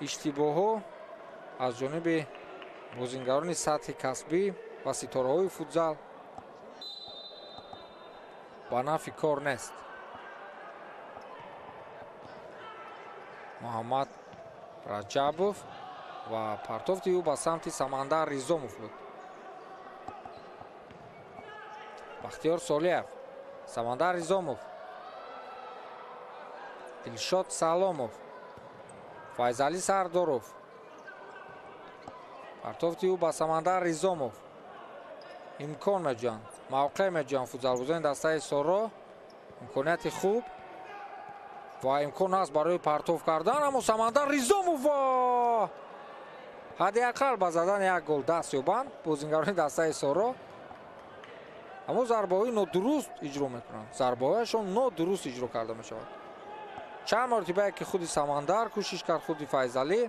иштибоҳҳо аз ҷониби бозингарони сатҳи касбӣ ва ситораҳои футзал ба нафи кор нест. муҳаммад раҷабов ва партофти ӯ ба самти Самандар Ризомов буд. бахтиёр Солиев, Самандар Ризомов, Дилшод Саломов, Файзали Сардоров. партофти ӯ ба Самандар Ризомов. имкон меҷӯянд, мавқеъ меҷӯянд футзалбозони дастаи соро. имконияти хуб ва имкон ҳаст барои партоф кардан, аммо Самандар Ризомов ҳадиақал ба задани як гол даст ёбанд бозингарони дастаи соро. аммо зарбаҳои нодуруст иҷро мекунанд. зарбаҳояшон нодуруст иҷро карда мешавад. чанд мартибае ки худи Самандар кӯшиш кард, худи Файзалӣ,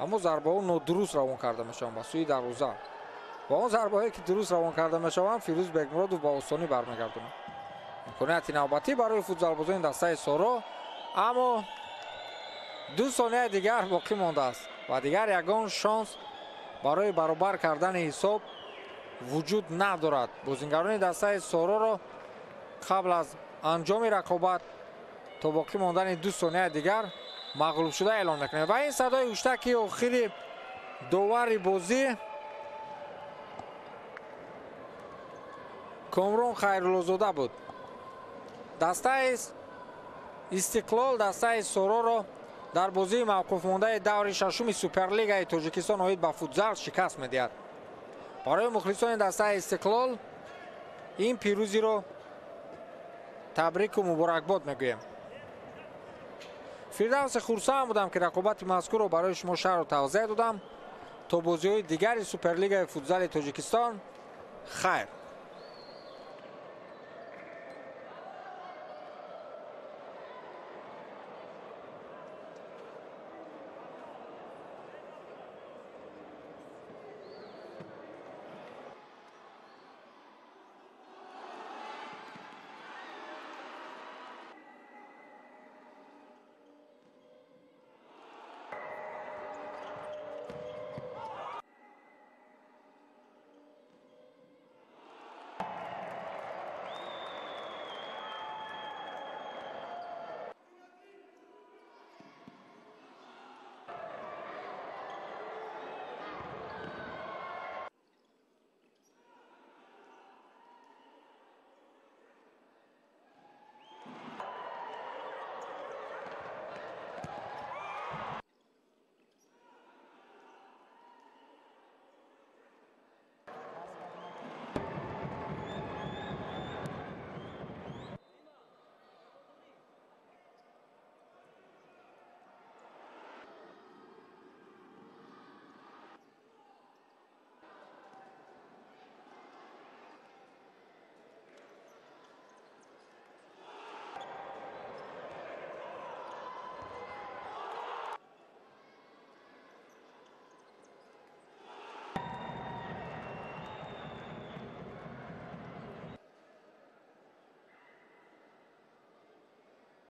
аммо зарбаҳо нодуруст равон карда мешаванд ба сӯи дарвоза. ва он зарбаҳое ки дуруст равон карда мешаванд Фирӯз Бегмуродов ба осонӣ бармегардонад. имконияти навбатӣ барои футзалбозони дастаи соро, аммо 2 сонияи дигар боқӣ мондааст ва дигар ягон шонс барои баробар кардани ҳисоб вуҷуд надорад. бозингарони дастаи сороро қабл аз анҷоми рақобат то боқӣ мондани 2 сонияи дигар мағлубшуда эълон мекунем. ва ин садои ҳуштаки охири довари бозӣ Комрон Хайруллозода буд. дастаи Истиқлол дастаи сороро дар бозии мавқуфмондаи даври шашуми Суперлигаи Тоҷикистон оид ба футзал шикаст медиҳад. барои мухлисони дастаи Истиқлол ин пирӯзиро табрику муборакбод мегӯем. фирдавси хурсанд будам ки рақобати мазкурро барои шумо шарҳу тавзеҳ додам. то бозиҳои дигари Суперлигаи футзали Тоҷикистон, хайр.